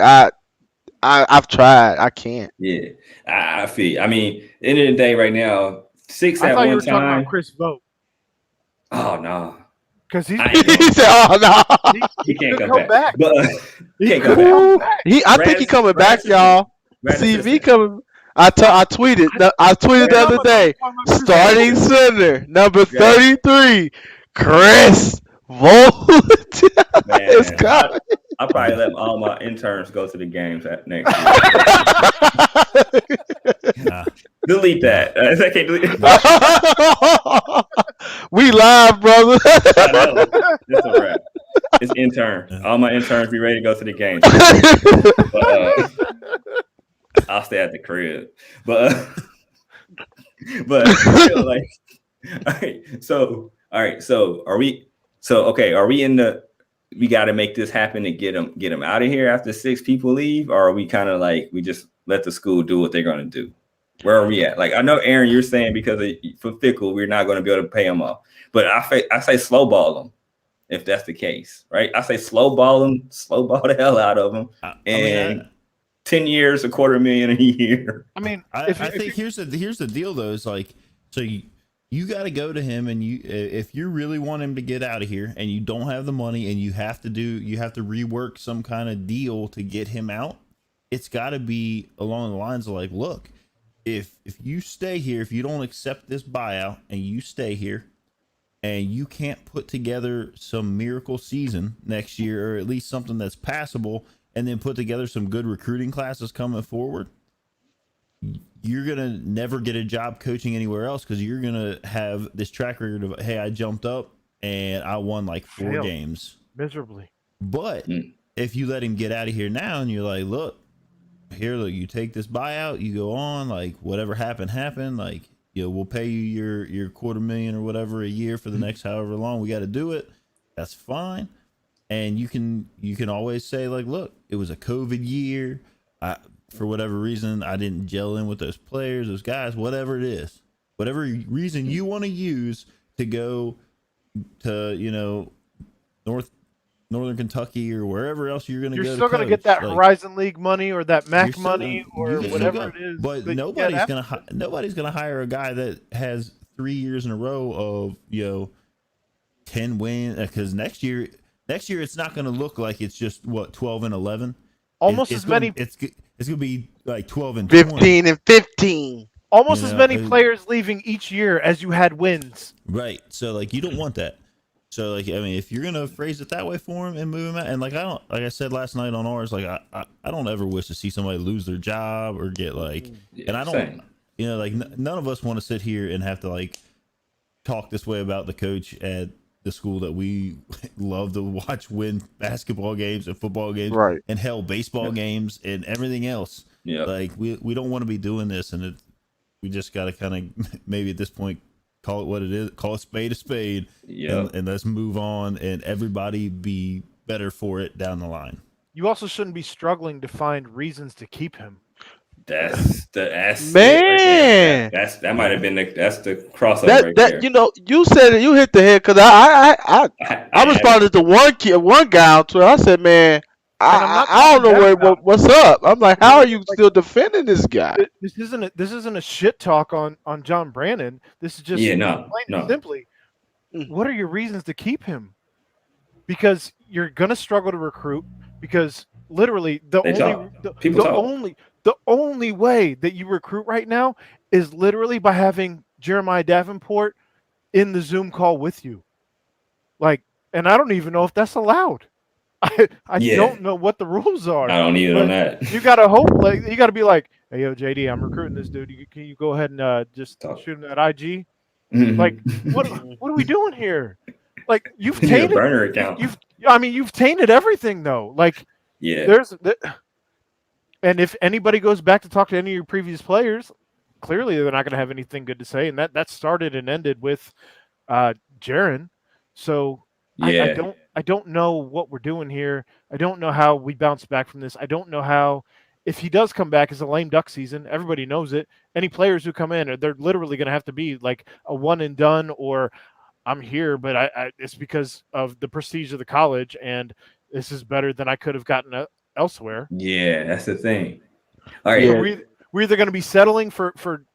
I've tried. I can't. Yeah, I feel. I mean, end of the day, right now, 6 I at thought you one were talking time. about Chris Vogt Oh no, because he's I ain't He going. said, "Oh no." He can't could come come back. back. But he can't come back. Cool. I think he coming back, y'all. CV coming. I tweeted. I tweeted the other day. Starting center number 33, Chris Vogt is coming. I'll probably let all my interns go to the games next year. Delete that. I can't delete it. We live, brother. I know. It's a wrap. It's intern. All my interns be ready to go to the games. But, I'll stay at the crib. But still, like, all right. So are we? So okay. Are we in the? We got to make this happen to get them out of here after 6 people leave, or are we kind of like we just let the school do what they're going to do? Where are we at? Like I know Aaron, you're saying because for Fickle, we're not going to be able to pay them off, but I say slow ball them if that's the case, right? I say slow ball the hell out of them, and 10 years, $250,000 a year. I mean, I think here's the deal though. Is like so you got to go to him, and if you really want him to get out of here, and you don't have the money, and you have to rework some kind of deal to get him out. It's got to be along the lines of like, look, if you stay here, if you don't accept this buyout, and you stay here, and you can't put together some miracle season next year, or at least something that's passable, and then put together some good recruiting classes coming forward, you're going to never get a job coaching anywhere else because you're going to have this track record of, hey, I jumped up and I won like 4 games. miserably. But if you let him get out of here now and you're like, look, you take this buyout, you go on, like whatever happened, like, we'll pay you your $250,000 or whatever a year for the next however long we got to do it. That's fine. And you can always say like, look, it was a COVID year. For whatever reason, I didn't gel in with those players, those guys, whatever it is, whatever reason you want to use to go to, Northern Kentucky or wherever else you're going to go. You're still going to get that Horizon League money or that MAC money or whatever it is. But nobody's going to hire a guy that has 3 years in a row of 10 wins because next year it's not going to look like it's just 12 and 11. Almost as many. It's going to be like 12 and 15 and 15. Almost You as know, many players leaving each year as you had wins. right. So like you don't want that. So like I mean, if you're gonna phrase it that way for him and move him out, and like I don't, like I said last night on ours, like I don't ever wish to see somebody lose their job or get like, and I don't, Same. you know, like none of us want to sit here and have to like talk this way about the coach at the school that we love to watch win basketball games and football games Right. and hell baseball games and everything else. Yeah. Like we don't want to be doing this, and we just got to kind of maybe at this point call it what it is, call a spade, and let's move on, and everybody be better for it down the line. You also shouldn't be struggling to find reasons to keep him. That's Man. That might have been that's the crossover right there. You know, you said it. You hit the head because I responded to one guy on Twitter. I said, man, I don't know what's up. I'm like, how are you still defending this guy? This isn't a shit talk on John Brannen. This is just plain and simply, what are your reasons to keep him? Because you're gonna struggle to recruit. Because literally the only way that you recruit right now is literally by having Jeremiah Davenport in the Zoom call with you. Like, and I don't even know if that's allowed. I don't know what the rules are. I don't either on that. You gotta hope, like, you gotta be like, hey, yo, JD, I'm recruiting this dude. Can you go ahead and just shoot him that IG? Like, what are we doing here? Like, you've tainted burner account. You've tainted everything though. Like, and if anybody goes back to talk to any of your previous players, clearly they're not going to have anything good to say. And that started and ended with Jaren. So I don't know what we're doing here. I don't know how we bounce back from this. I don't know how, if he does come back as a lame duck season, everybody knows it. Any players who come in, they're literally going to have to be like a one and done, or I'm here, but it's because of the prestige of the college, and this is better than I could have gotten elsewhere. Yeah, that's the thing. All right, we're either going to be settling for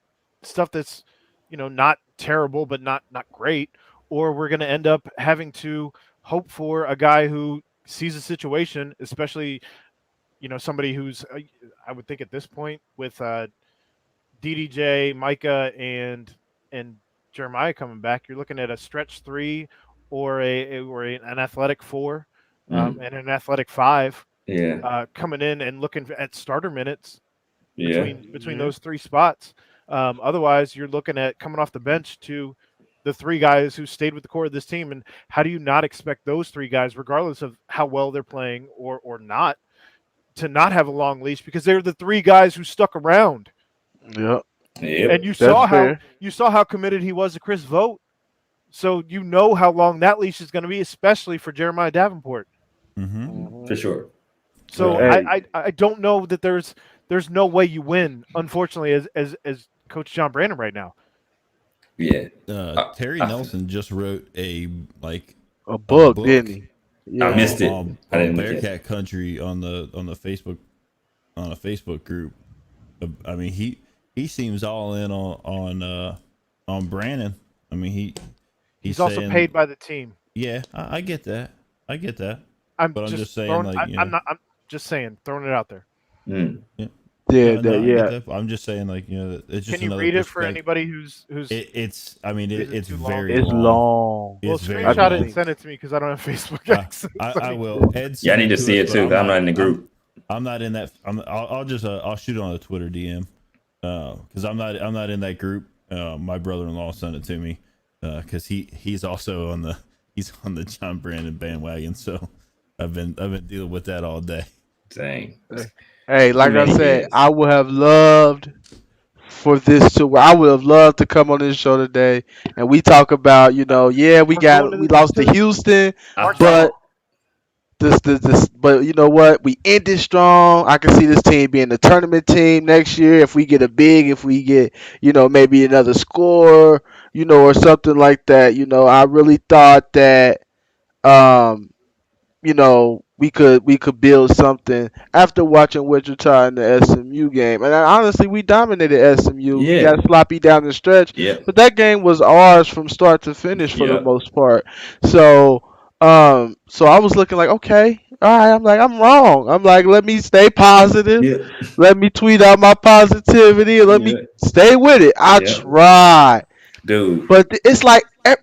stuff that's, not terrible but not great, or we're going to end up having to hope for a guy who sees a situation, especially somebody who's I would think at this point with DDJ, Micah, and Jeremiah coming back, you're looking at a stretch 3 or an athletic 4 and an athletic 5 coming in and looking at starter minutes between those 3 spots. Otherwise, you're looking at coming off the bench to the 3 guys who stayed with the core of this team. And how do you not expect those 3 guys, regardless of how well they're playing or not, to not have a long leash, because they're the 3 guys who stuck around. Yep. And you saw how committed he was to Chris Vogt. So you know how long that leash is going to be, especially for Jeremiah Davenport. For sure. So I don't know that there's no way you win, unfortunately, as Coach John Brannen right now. Yeah. Terry Nelson just wrote a book, didn't he? Yeah. I missed it. I didn't Bearcat Country on the Facebook, on a Facebook group. I mean, he seems all in on Brannen. I mean, he's also saying, paid by the team. Yeah, I get that. I'm just saying, I'm just saying, throwing it out there. I'm just saying, it's just. Can you read it for anybody who's? It's very. It's long. Well, screenshot it and send it to me because I don't have Facebook access. I will. I need to see it too. I'm not in the group. I'm not in that. I'll shoot it on the Twitter DM because I'm not in that group. My brother-in-law sent it to me because he's also on the John Brannen bandwagon. So I've been dealing with that all day. Dang. Hey, like I said, I would have loved for this to. I would have loved to come on this show today and we talk about, we lost to Houston, but but you know what? We ended strong. I can see this team being a tournament team next year if we get if we get, maybe another score, or something like that. I really thought that, we could build something after watching Wichita in the SMU game. And honestly, we dominated SMU. Yeah. We got sloppy down the stretch. Yeah. But that game was ours from start to finish for the most part. So, So I was looking like, okay, all right. I'm like, I'm wrong. I'm like, let me stay positive. Yeah. Let me tweet out my positivity and let me Yeah. stay with it. I Yeah. tried. Dude. But it's like it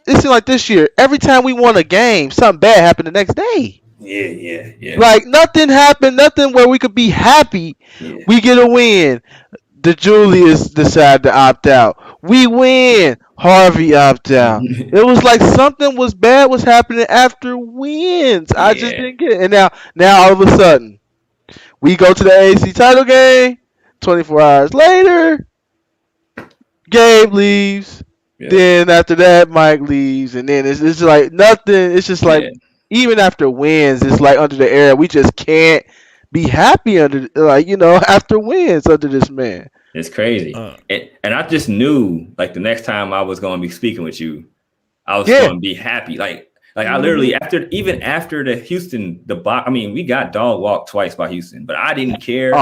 seemed like this year, every time we won a game, something bad happened the next day. Yeah. Like nothing happened, nothing where we could be happy. Yeah. We get a win. The Julius decided to opt out. We win. Harvey opt out. It was like something was bad was happening after wins. I just Yeah. didn't get it. And now all of a sudden, we go to the AAC title game. 24 hours later, Gabe leaves. Yeah. Then after that, Mike leaves, and then it's like nothing. It's just like Yeah. even after wins, it's like under the air. We just can't be happy under after wins under this man. It's crazy. And I just knew like the next time I was going to be speaking with you, I was going to be happy. Like I literally after the Houston we got dog walked twice by Houston, but I didn't care.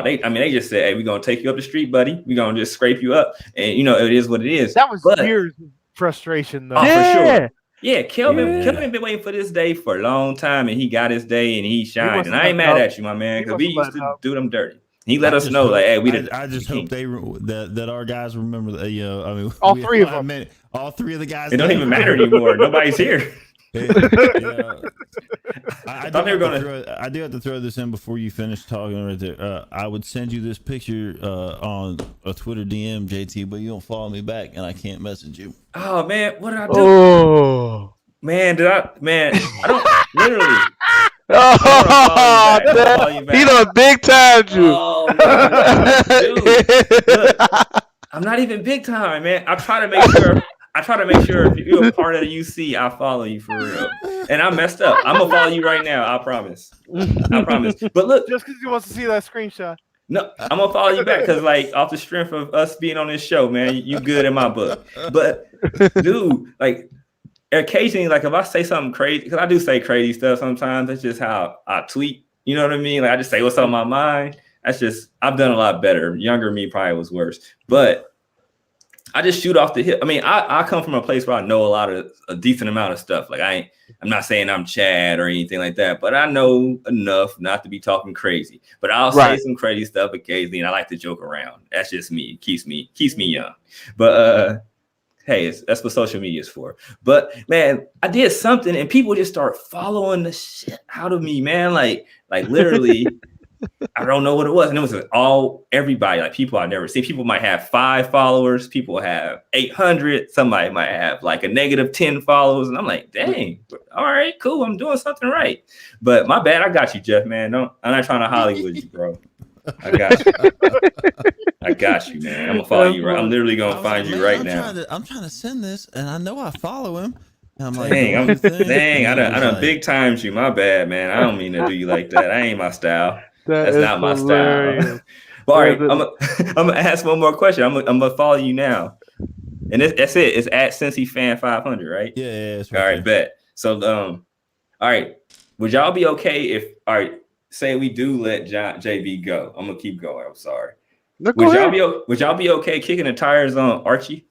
They just said, hey, we're gonna take you up the street, buddy. We're gonna just scrape you up, and it is what it is. That was years of frustration, though. Oh, for sure. Yeah, Kelvin been waiting for this day for a long time, and he got his day, and he shined. And I ain't mad at you, my man, because we used to do them dirty. He let us know, like, hey, I just hope that our guys remember that. All three of them. All three of the guys. It don't even matter anymore. Nobody's here. I do have to throw this in before you finish talking right there. I would send you this picture on a Twitter DM, JT, but you don't follow me back, and I can't message you. Oh man, what did I do? Oh man, I don't literally. He done big time you. Oh, dude. Look, I'm not even big time, man. I try to make sure if you're a part of the UC, I follow you for real. And I messed up. I'm gonna follow you right now. I promise. But look, just because you want to see that screenshot. No, I'm gonna follow you back because, like, off the strength of us being on this show, man, you good in my book. But, dude, like, occasionally, like, if I say something crazy, because I do say crazy stuff sometimes. That's just how I tweet. You know what I mean? Like, I just say what's on my mind. I've done a lot better. Younger me probably was worse, but I just shoot off the hip. I mean, I come from a place where I know a decent amount of stuff. Like I'm not saying I'm Chad or anything like that, but I know enough not to be talking crazy. But I'll say some crazy stuff occasionally, and I like to joke around. That's just me. It keeps me young. But hey, that's what social media is for. But man, I did something, and people just start following the shit out of me, man. Like literally. I don't know what it was. And it was everybody, like people I never see. People might have 5 followers. People have 800. Somebody might have like a negative 10 followers. And I'm like, dang, all right, cool. I'm doing something right. But my bad. I got you, Jeff, man. I'm not trying to Hollywood you, bro. I got you. I got you, man. I'm going to follow you. Right. I'm literally going to find you right now. I'm trying to send this, and I know I follow him. I'm like, dang, I done big times you. My bad, man. I don't mean to do you like that. That ain't my style. That's not my style. But all right, I'm gonna ask one more question. I'm gonna follow you now, and that's it. It's at Cincy Fan 500, right? Yeah. That's all right, bet. So, all right. Would y'all be okay if say we do let JB go? I'm gonna keep going. I'm sorry. Would y'all be okay kicking the tires on Archie?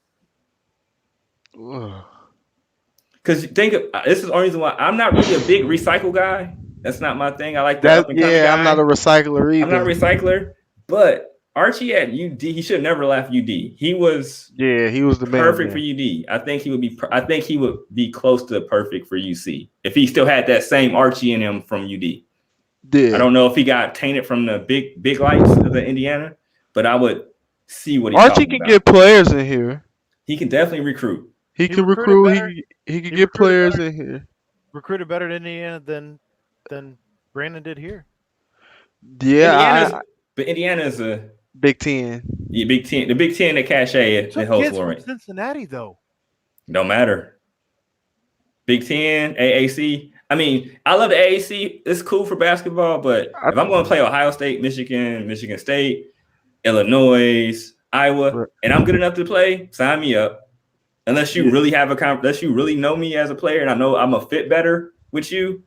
Because this is the only reason why I'm not really a big recycle guy. That's not my thing. I like that. Yeah, I'm not a recycler either. I'm not a recycler, but Archie at UD, he should have never left UD. He was the man. Perfect for UD. I think he would be close to perfect for UC if he still had that same Archie in him from UD. Yeah. I don't know if he got tainted from the big lights of the Indiana, but I would see what Archie can get players in here. He can definitely recruit. He can recruit. He can get players in here. Recruited better in Indiana than Brannen did here. Yeah, but Indiana's a Big Ten. Yeah, Big Ten. The Big Ten, the cachet, the host for it. Cincinnati though. Don't matter. Big Ten, AAC. I mean, I love the AAC. It's cool for basketball, but if I'm going to play Ohio State, Michigan State, Illinois, Iowa, and I'm good enough to play, sign me up. Unless you really have unless you really know me as a player, and I know I'm a fit better with you.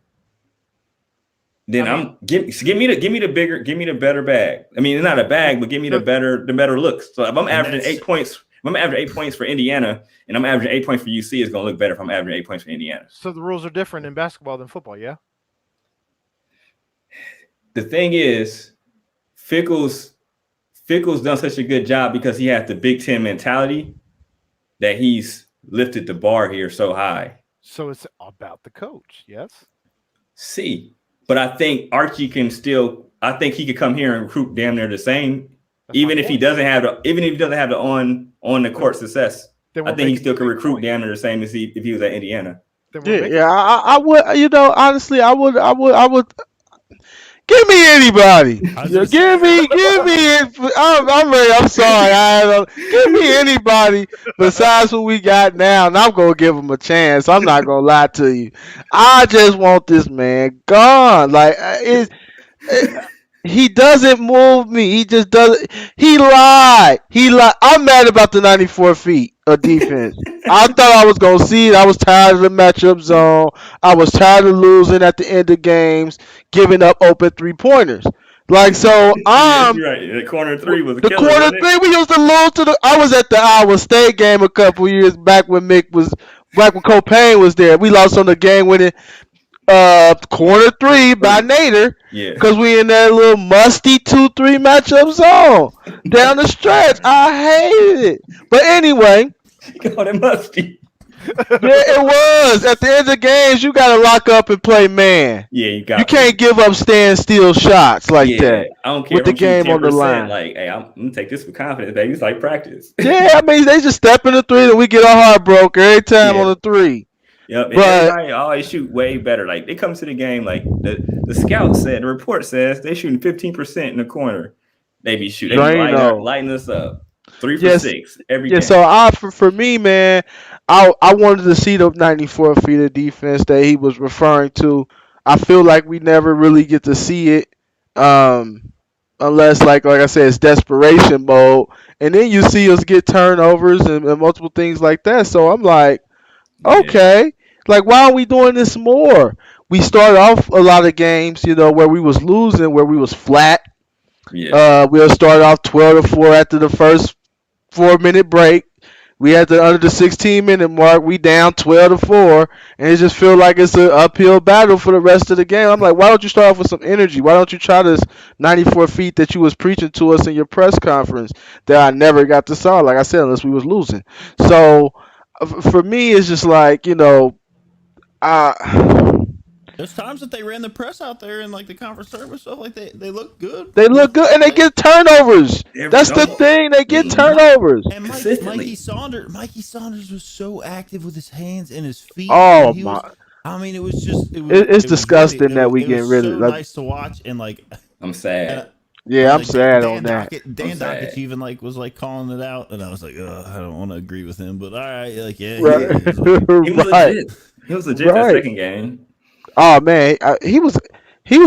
Then give me the better bag. I mean, it's not a bag, but give me the better looks. So if I'm averaging 8 points If I'm averaging 8 points for Indiana and I'm averaging 8 points for UC, it's going to look better if I'm averaging 8 points for Indiana. So the rules are different in basketball than football, yeah? The thing is, Fickle's done such a good job because he has the Big Ten mentality that he's lifted the bar here so high. So it's about the coach, yes? See, but I think Archie can still. I think he could come here and recruit damn near the same, even if he doesn't have the on the court success. I think he still can recruit damn near the same as if he was at Indiana. Yeah, I would. You know, honestly, I would. Give me anybody. Give me. I'm ready. I'm sorry. Give me anybody besides who we got now, and I'm gonna give him a chance. I'm not gonna lie to you. I just want this man gone. Like he doesn't move me. He just doesn't. He lied. I'm mad about the 94 feet of defense. I thought I was going to see it. I was tired of the matchup zone. I was tired of losing at the end of games, giving up open 3-pointers. Like, so you're right. The corner three was a killer. The corner three, we used to lose to I was at the Iowa State game a couple years back when Copain was there. We lost on the game winning corner three by Nader. Yeah. Because we in that little musty 2-3 matchup zone down the stretch. I hated it. But anyway. You called it musty. Yeah, it was. At the end of games, you got to lock up and play man. Yeah, you can't give up standstill shots like that. I don't care with the game on the line. Like, hey, I'm going to take this with confidence, baby. It's like practice. Yeah, I mean, they just step in the three and we get our heart broke every time on the three. Yep, and everybody always shoot way better. Like, they come to the game, like, the scout said, the report says they shooting 15% in the corner. They be shooting. They be lighting us up. 3 for 6 every game. So for me, man, I wanted to see the 94 feet of defense that he was referring to. I feel like we never really get to see it unless, like I said, it's desperation mode. And then you see us get turnovers and multiple things like that. So I'm like, okay, like, why are we doing this more? We started off a lot of games, where we was losing, where we was flat. Yeah. We'll start off 12-4 after the first 4-minute break. We had under the 16-minute mark. We down 12-4, and it just feel like it's an uphill battle for the rest of the game. I'm like, why don't you start off with some energy? Why don't you try this 94 feet that you was preaching to us in your press conference that I never got to saw, like I said, unless we was losing. So for me, it's just like, there's times that they ran the press out there in like the conference tournament stuff. Like they look good. They look good, and they get turnovers. That's the thing. They get turnovers. And Mikey Saunders was so active with his hands and his feet. Oh my! I mean, it was just. It's disgusting really, that we get rid of. So nice to watch, and like. I'm sad. I'm sad on that. Dan Dockett even was calling it out, and I was like, I don't want to agree with him, but all right, Right. He was legit. He was legit that second game. Oh man, he was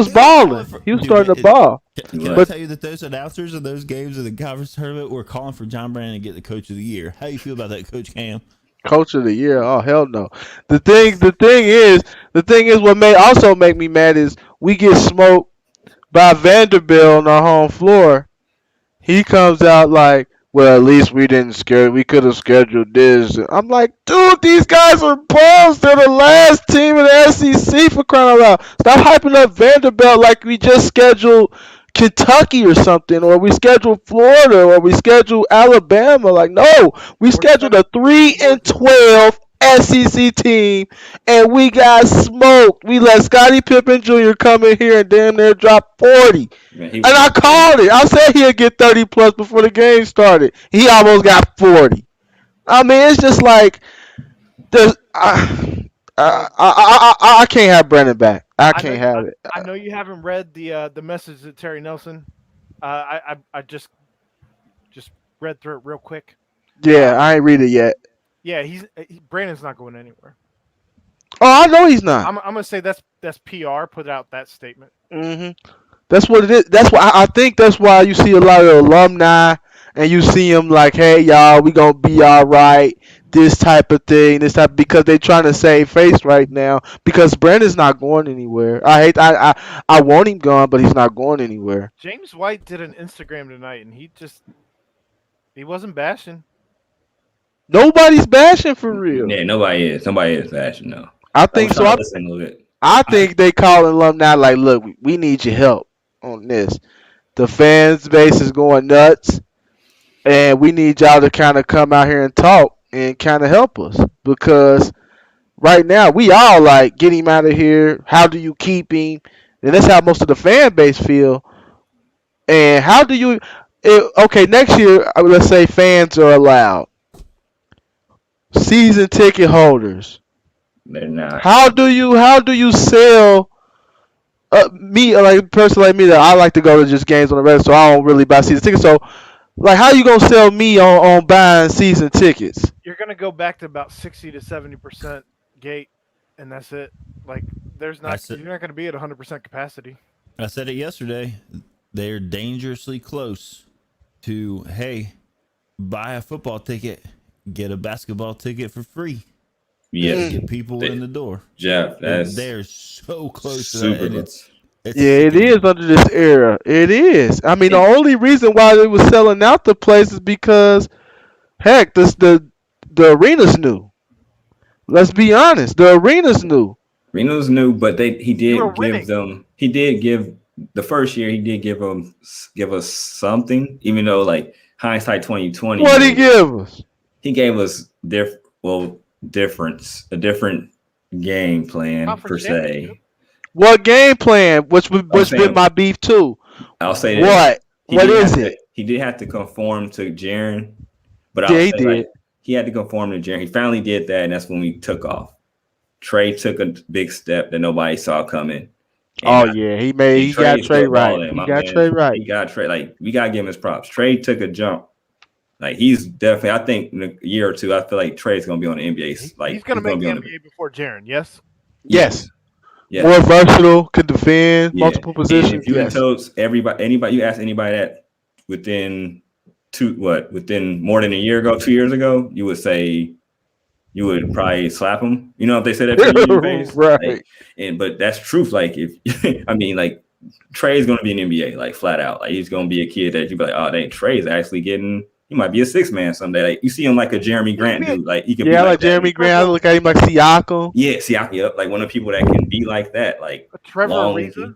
balling. He was starting to ball. Can I tell you that those announcers in those games of the conference tournament were calling for John Brannen to get the Coach of the Year? How do you feel about that, Coach Cam? Coach of the Year? Oh hell no. The thing is, what may also make me mad is we get smoked by Vanderbilt on our home floor. He comes out like, well, at least we could have scheduled this. I'm like, dude, these guys are bums. They're the last team in the SEC, for crying out loud. Stop hyping up Vanderbilt like we just scheduled Kentucky or something, or we scheduled Florida, or we scheduled Alabama. Like, no, we scheduled a 3-12 SEC team, and we got smoked. We let Scottie Pippen Jr. come in here and damn near drop 40. Man, and I called it. I said he'd get 30 plus before the game started. He almost got 40. I mean, it's just like, I can't have Brennan back. I can't have it. I know you haven't read the message that Terry Nelson. I just read through it real quick. Yeah, I ain't read it yet. Yeah, Brandon's not going anywhere. Oh, I know he's not. I'm gonna say that's PR. Put out that statement. Mm-hmm. That's what it is. That's why I think that's why you see a lot of alumni, and you see them like, "Hey, y'all, we gonna be all right." This type of thing, because they're trying to save face right now. Because Brandon's not going anywhere. I want him gone, but he's not going anywhere. James White did an Instagram tonight, and he wasn't bashing. Nobody's bashing for real. Yeah, nobody is. Nobody is bashing, no. I think was so. trying to listen a little bit. I think they call alumni like, look, we need your help on this. The fans base is going nuts, and we need y'all to kind of come out here and talk and kind of help us because right now we all like get him out of here. How do you keep him? And that's how most of the fan base feel. And how do you? Okay, next year, let's say fans are allowed. Season ticket holders. They're not. How do you sell? Me like a person like me that I like to go to just games on the regular, so I don't really buy season tickets. So, like, how you gonna sell me on buying season tickets? You're gonna go back to about 60 to 70% gate, and that's it. Like, you're not gonna be at 100% capacity. I said it yesterday. They're dangerously close to, hey, buy a football ticket, get a basketball ticket for free. Yeah, get people in the door. Jeff, they're so close to that, and it's it is under this era. It is. I mean, the only reason why they were selling out the place is because, heck, the arena's new. Let's be honest, the arena's new. Arena's new, but he did give the first year. He did give us something, even though like hindsight 2020. What did he give us? He gave us a different game plan per se. What game plan? Which been my beef too. I'll say that. What is it? He did have to conform to Jaren, but he did. Like, he had to conform to Jaren. He finally did that, and that's when we took off. Trey took a big step that nobody saw coming. He got Trey right. He got Trey right. He got Trey. Like, we gotta give him his props. Trey took a jump. Like, he's definitely. I think in a year or two, I feel like Trey's gonna be on the NBA. Like, he's gonna make the NBA before Jaren. Yes. Yes. More versatile, could defend multiple positions. And if you told you ask anybody that within more than a year ago, 2 years ago, you would say you would probably slap him. You know, if they said that to your face, right? Like, but that's truth. Like, if I mean, like, Trey's gonna be an NBA, like, flat out. Like, he's gonna be a kid that you be like, oh, dang, Trey's actually getting. He might be a 6-man someday. Like, you see him like a Jeremy Grant dude. Like, he can be like Jeremy Grant. I look at him like Siakam. Yeah, Siakam. Yep. Like, one of the people that can be like that. Like, Trevor Ariza.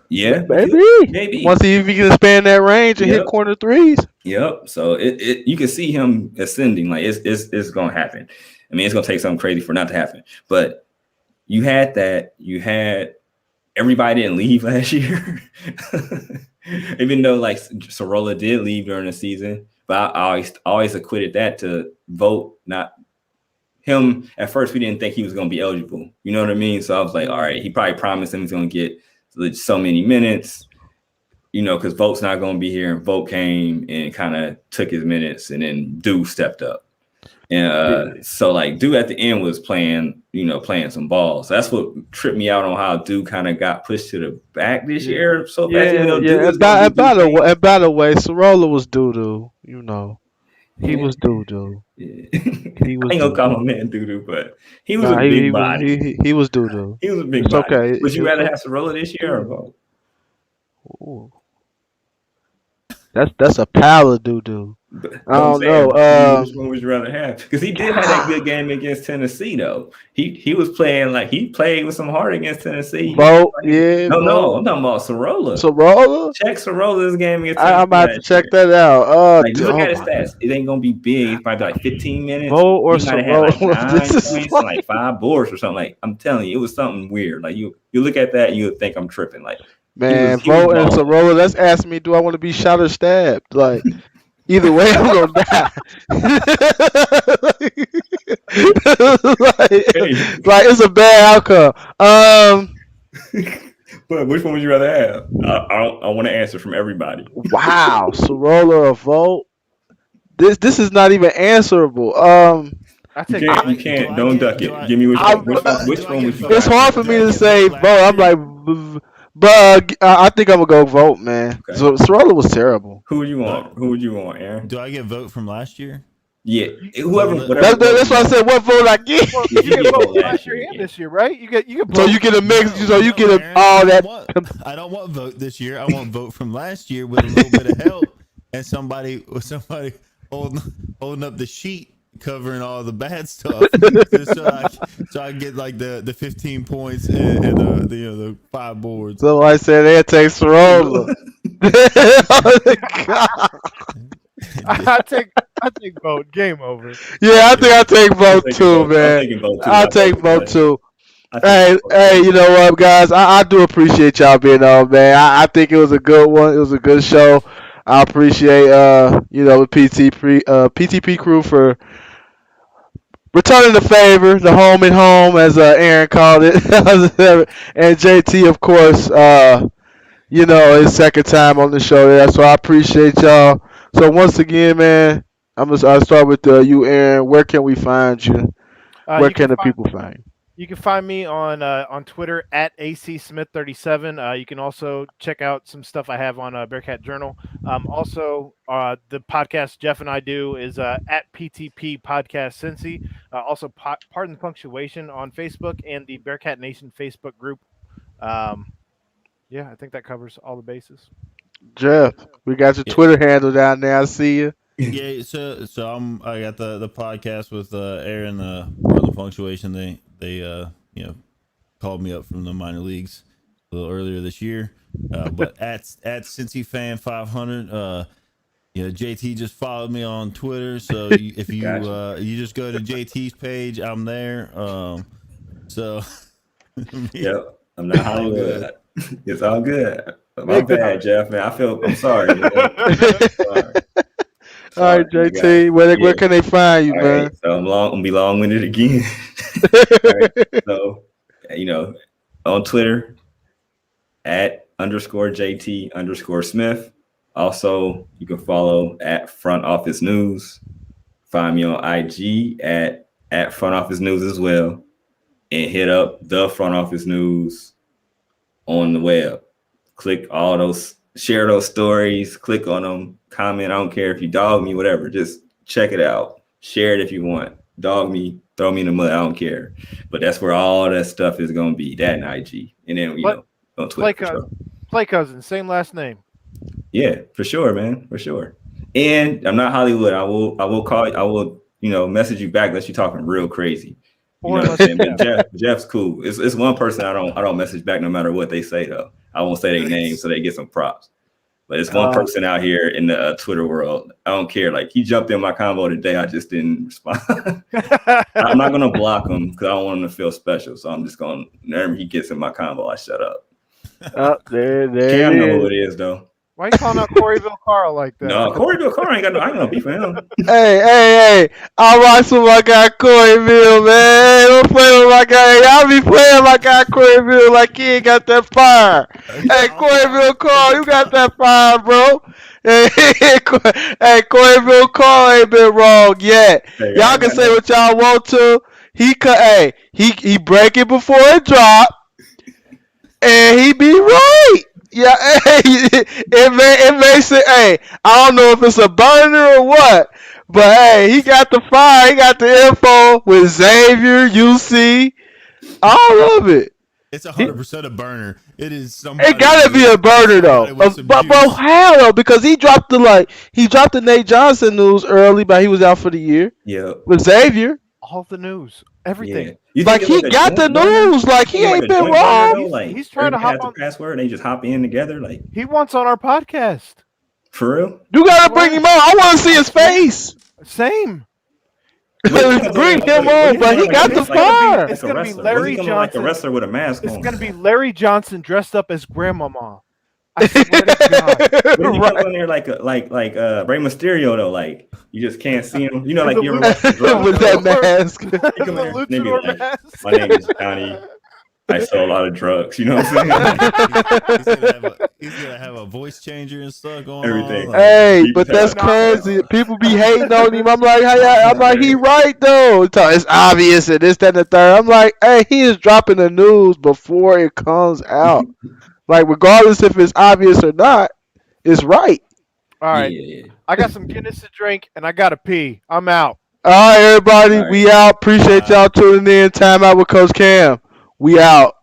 Yeah, maybe. Once he can expand that range and hit corner threes. Yep. So it you can see him ascending. Like, it's gonna happen. I mean, it's gonna take something crazy for it not to happen. But you had that. You had everybody didn't leave last year. Even though like Sorolla did leave during the season, but I always acquitted that to vote not him. At first, we didn't think he was going to be eligible. You know what I mean? So I was like, all right, he probably promised him he's going to get so many minutes, you know, because Vogt's not going to be here. And Vogt came and kind of took his minutes, and then Dew stepped up. And so like Dew at the end was playing some balls. So that's what tripped me out on how Dew kind of got pushed to the back this year. So by the way, Sorolla was doo-doo. You know, he was doo-doo. Yeah. He was. I ain't gonna call him man doo-doo, but he was he was doo-doo. He was a big body. Okay. Would you rather have Sorolla this year or Vogt? Ooh. That's a pile of doo-doo. I don't know. Which one would you rather have? Because he did have that good game against Tennessee, though. He was playing like he played with some heart against Tennessee. No, I'm talking about Sorolla. Check Sorolla's game against Tennessee. I'm about to check that out. Look at his stats. It ain't gonna be big. It's probably like 15 minutes. Vogt or Sorolla? Like 9 points and like 5 boards or something. Like, I'm telling you, it was something weird. Like you look at that and you would think I'm tripping. Like, man, Vogt and Sorolla. That's asking me, do I want to be shot or stabbed? Like. Either way, I'm gonna die. like it's a bad outcome. But which one would you rather have? I want to answer from everybody. Wow, Sorolla or Vogt? This is not even answerable. You can't. Don't duck it. Give me which one would you? It's hard for me to say Vogt. I'm like. But I think I'm gonna go Vogt, man. Okay. So Sorolla was terrible. Who would you want, Aaron? Do I get Vogt from last year? Yeah, whoever. That's why I said what vote I get. Well, you get vote last year and this year, right? You get. So you get a mix. So you get all that. I don't want Vogt this year. I want Vogt from last year with a little bit of help and somebody holding up the sheet covering all the bad stuff, so I get like the 15 points and the 5 boards. So I said they'll take Sorolla. I take vote. Game over. Yeah, I think I take vote too, man. I take vote too. Hey, you know what, guys? I do appreciate y'all being on, man. I think it was a good one. It was a good show. I appreciate the PTP crew for returning the favor, the home and home, as Aaron called it, and JT, of course. His second time on the show there, so I appreciate y'all. So once again, man, I'll start with you, Aaron. Where can we find you? Where can the people find you? You can find me on Twitter at ACSmith37. You can also check out some stuff I have on Bearcat Journal. Also, the podcast Jeff and I do is at PTP Podcast Cincy. Also, Pardon Punctuation on Facebook and the Bearcat Nation Facebook group. Yeah, I think that covers all the bases. Jeff, we got your Twitter handle down there. I see you. Yeah, so I got the podcast with Aaron, Pardon Punctuation. They called me up from the minor leagues a little earlier this year. But at Cincy Fan 500, JT just followed me on Twitter. So if you you just go to JT's page, I'm there. Yep, I'm not Hollywood. It's all good. My bad, Jeff. Man, I'm sorry. All right, JT, where can they find you, man? Right, so I'm gonna be long-winded again. Right, so, on Twitter @_JT_Smith. Also, you can follow at Front Office News. Find me on IG at Front Office News as well, and hit up the Front Office News on the web. Click all those, share those stories, click on them, comment. I don't care if you dog me, whatever. Just check it out. Share it if you want. Dog me, throw me in the mud. I don't care. But that's where all that stuff is going to be. That and IG, and then on Twitter. Play cousin, same last name. Yeah, for sure, man, for sure. And I'm not Hollywood. I will call. I will message you back unless you're talking real crazy. You know what I'm saying? But Jeff's cool. It's one person I don't message back no matter what they say though. I won't say their name so they get some props. But it's one person out here in the Twitter world. I don't care. Like, he jumped in my convo today. I just didn't respond. I'm not gonna block him because I don't want him to feel special. So I'm just gonna. Whenever he gets in my convo, I shut up. There Cam know who it is though. Why are you calling out Coreyville Carl like that? No, Coreyville Carl ain't got no beef for him. Hey! I watch with my guy Coreyville, man. Don't play with my guy. Y'all be playing my guy Coreyville like he ain't got that fire. Hey, Coreyville Carl, you got that fire, bro. Hey, Coreyville Carl ain't been wrong yet. Hey, y'all can say what y'all want to. He break it before it drop, and he be right. Yeah, hey, it makes it. Hey, I don't know if it's a burner or what, but hey, he got the fire. He got the info with Xavier, UC, all of it. It's 100% a burner. It is somebody. It gotta be a burner though. But how though? Because he dropped the Nate Johnson news early, but he was out for the year. Yeah, with Xavier. All the news, everything. Yeah. Like he got the news. Like he ain't been wrong. He's trying to hop on the password. And they just hop in together. Like he wants on our podcast. For real? You gotta bring him on. I want to see his face. Same. Bring him on, but he got the fire. It's gonna be Larry Johnson, like a wrestler with a mask on. It's gonna be Larry Johnson dressed up as Grandmama. I swear to God. But he comes in there like Rey Mysterio though, like you just can't see him. You know, like you ever watch the drug with that mask. He come in there, like, my name is Johnny. I sell a lot of drugs. You know what I'm saying? he's gonna have a voice changer and stuff going Everything. on. Hey, but that's crazy. People be hating on him. I'm like, he right though. It's obvious and this, that, and the third. I'm like, hey, he is dropping the news before it comes out. Like, regardless if it's obvious or not, it's right. All right. Yeah. I got some Guinness to drink, and I got to pee. I'm out. All right, everybody. All right. We out. Appreciate y'all tuning in. Time out with Coach Cam. We out.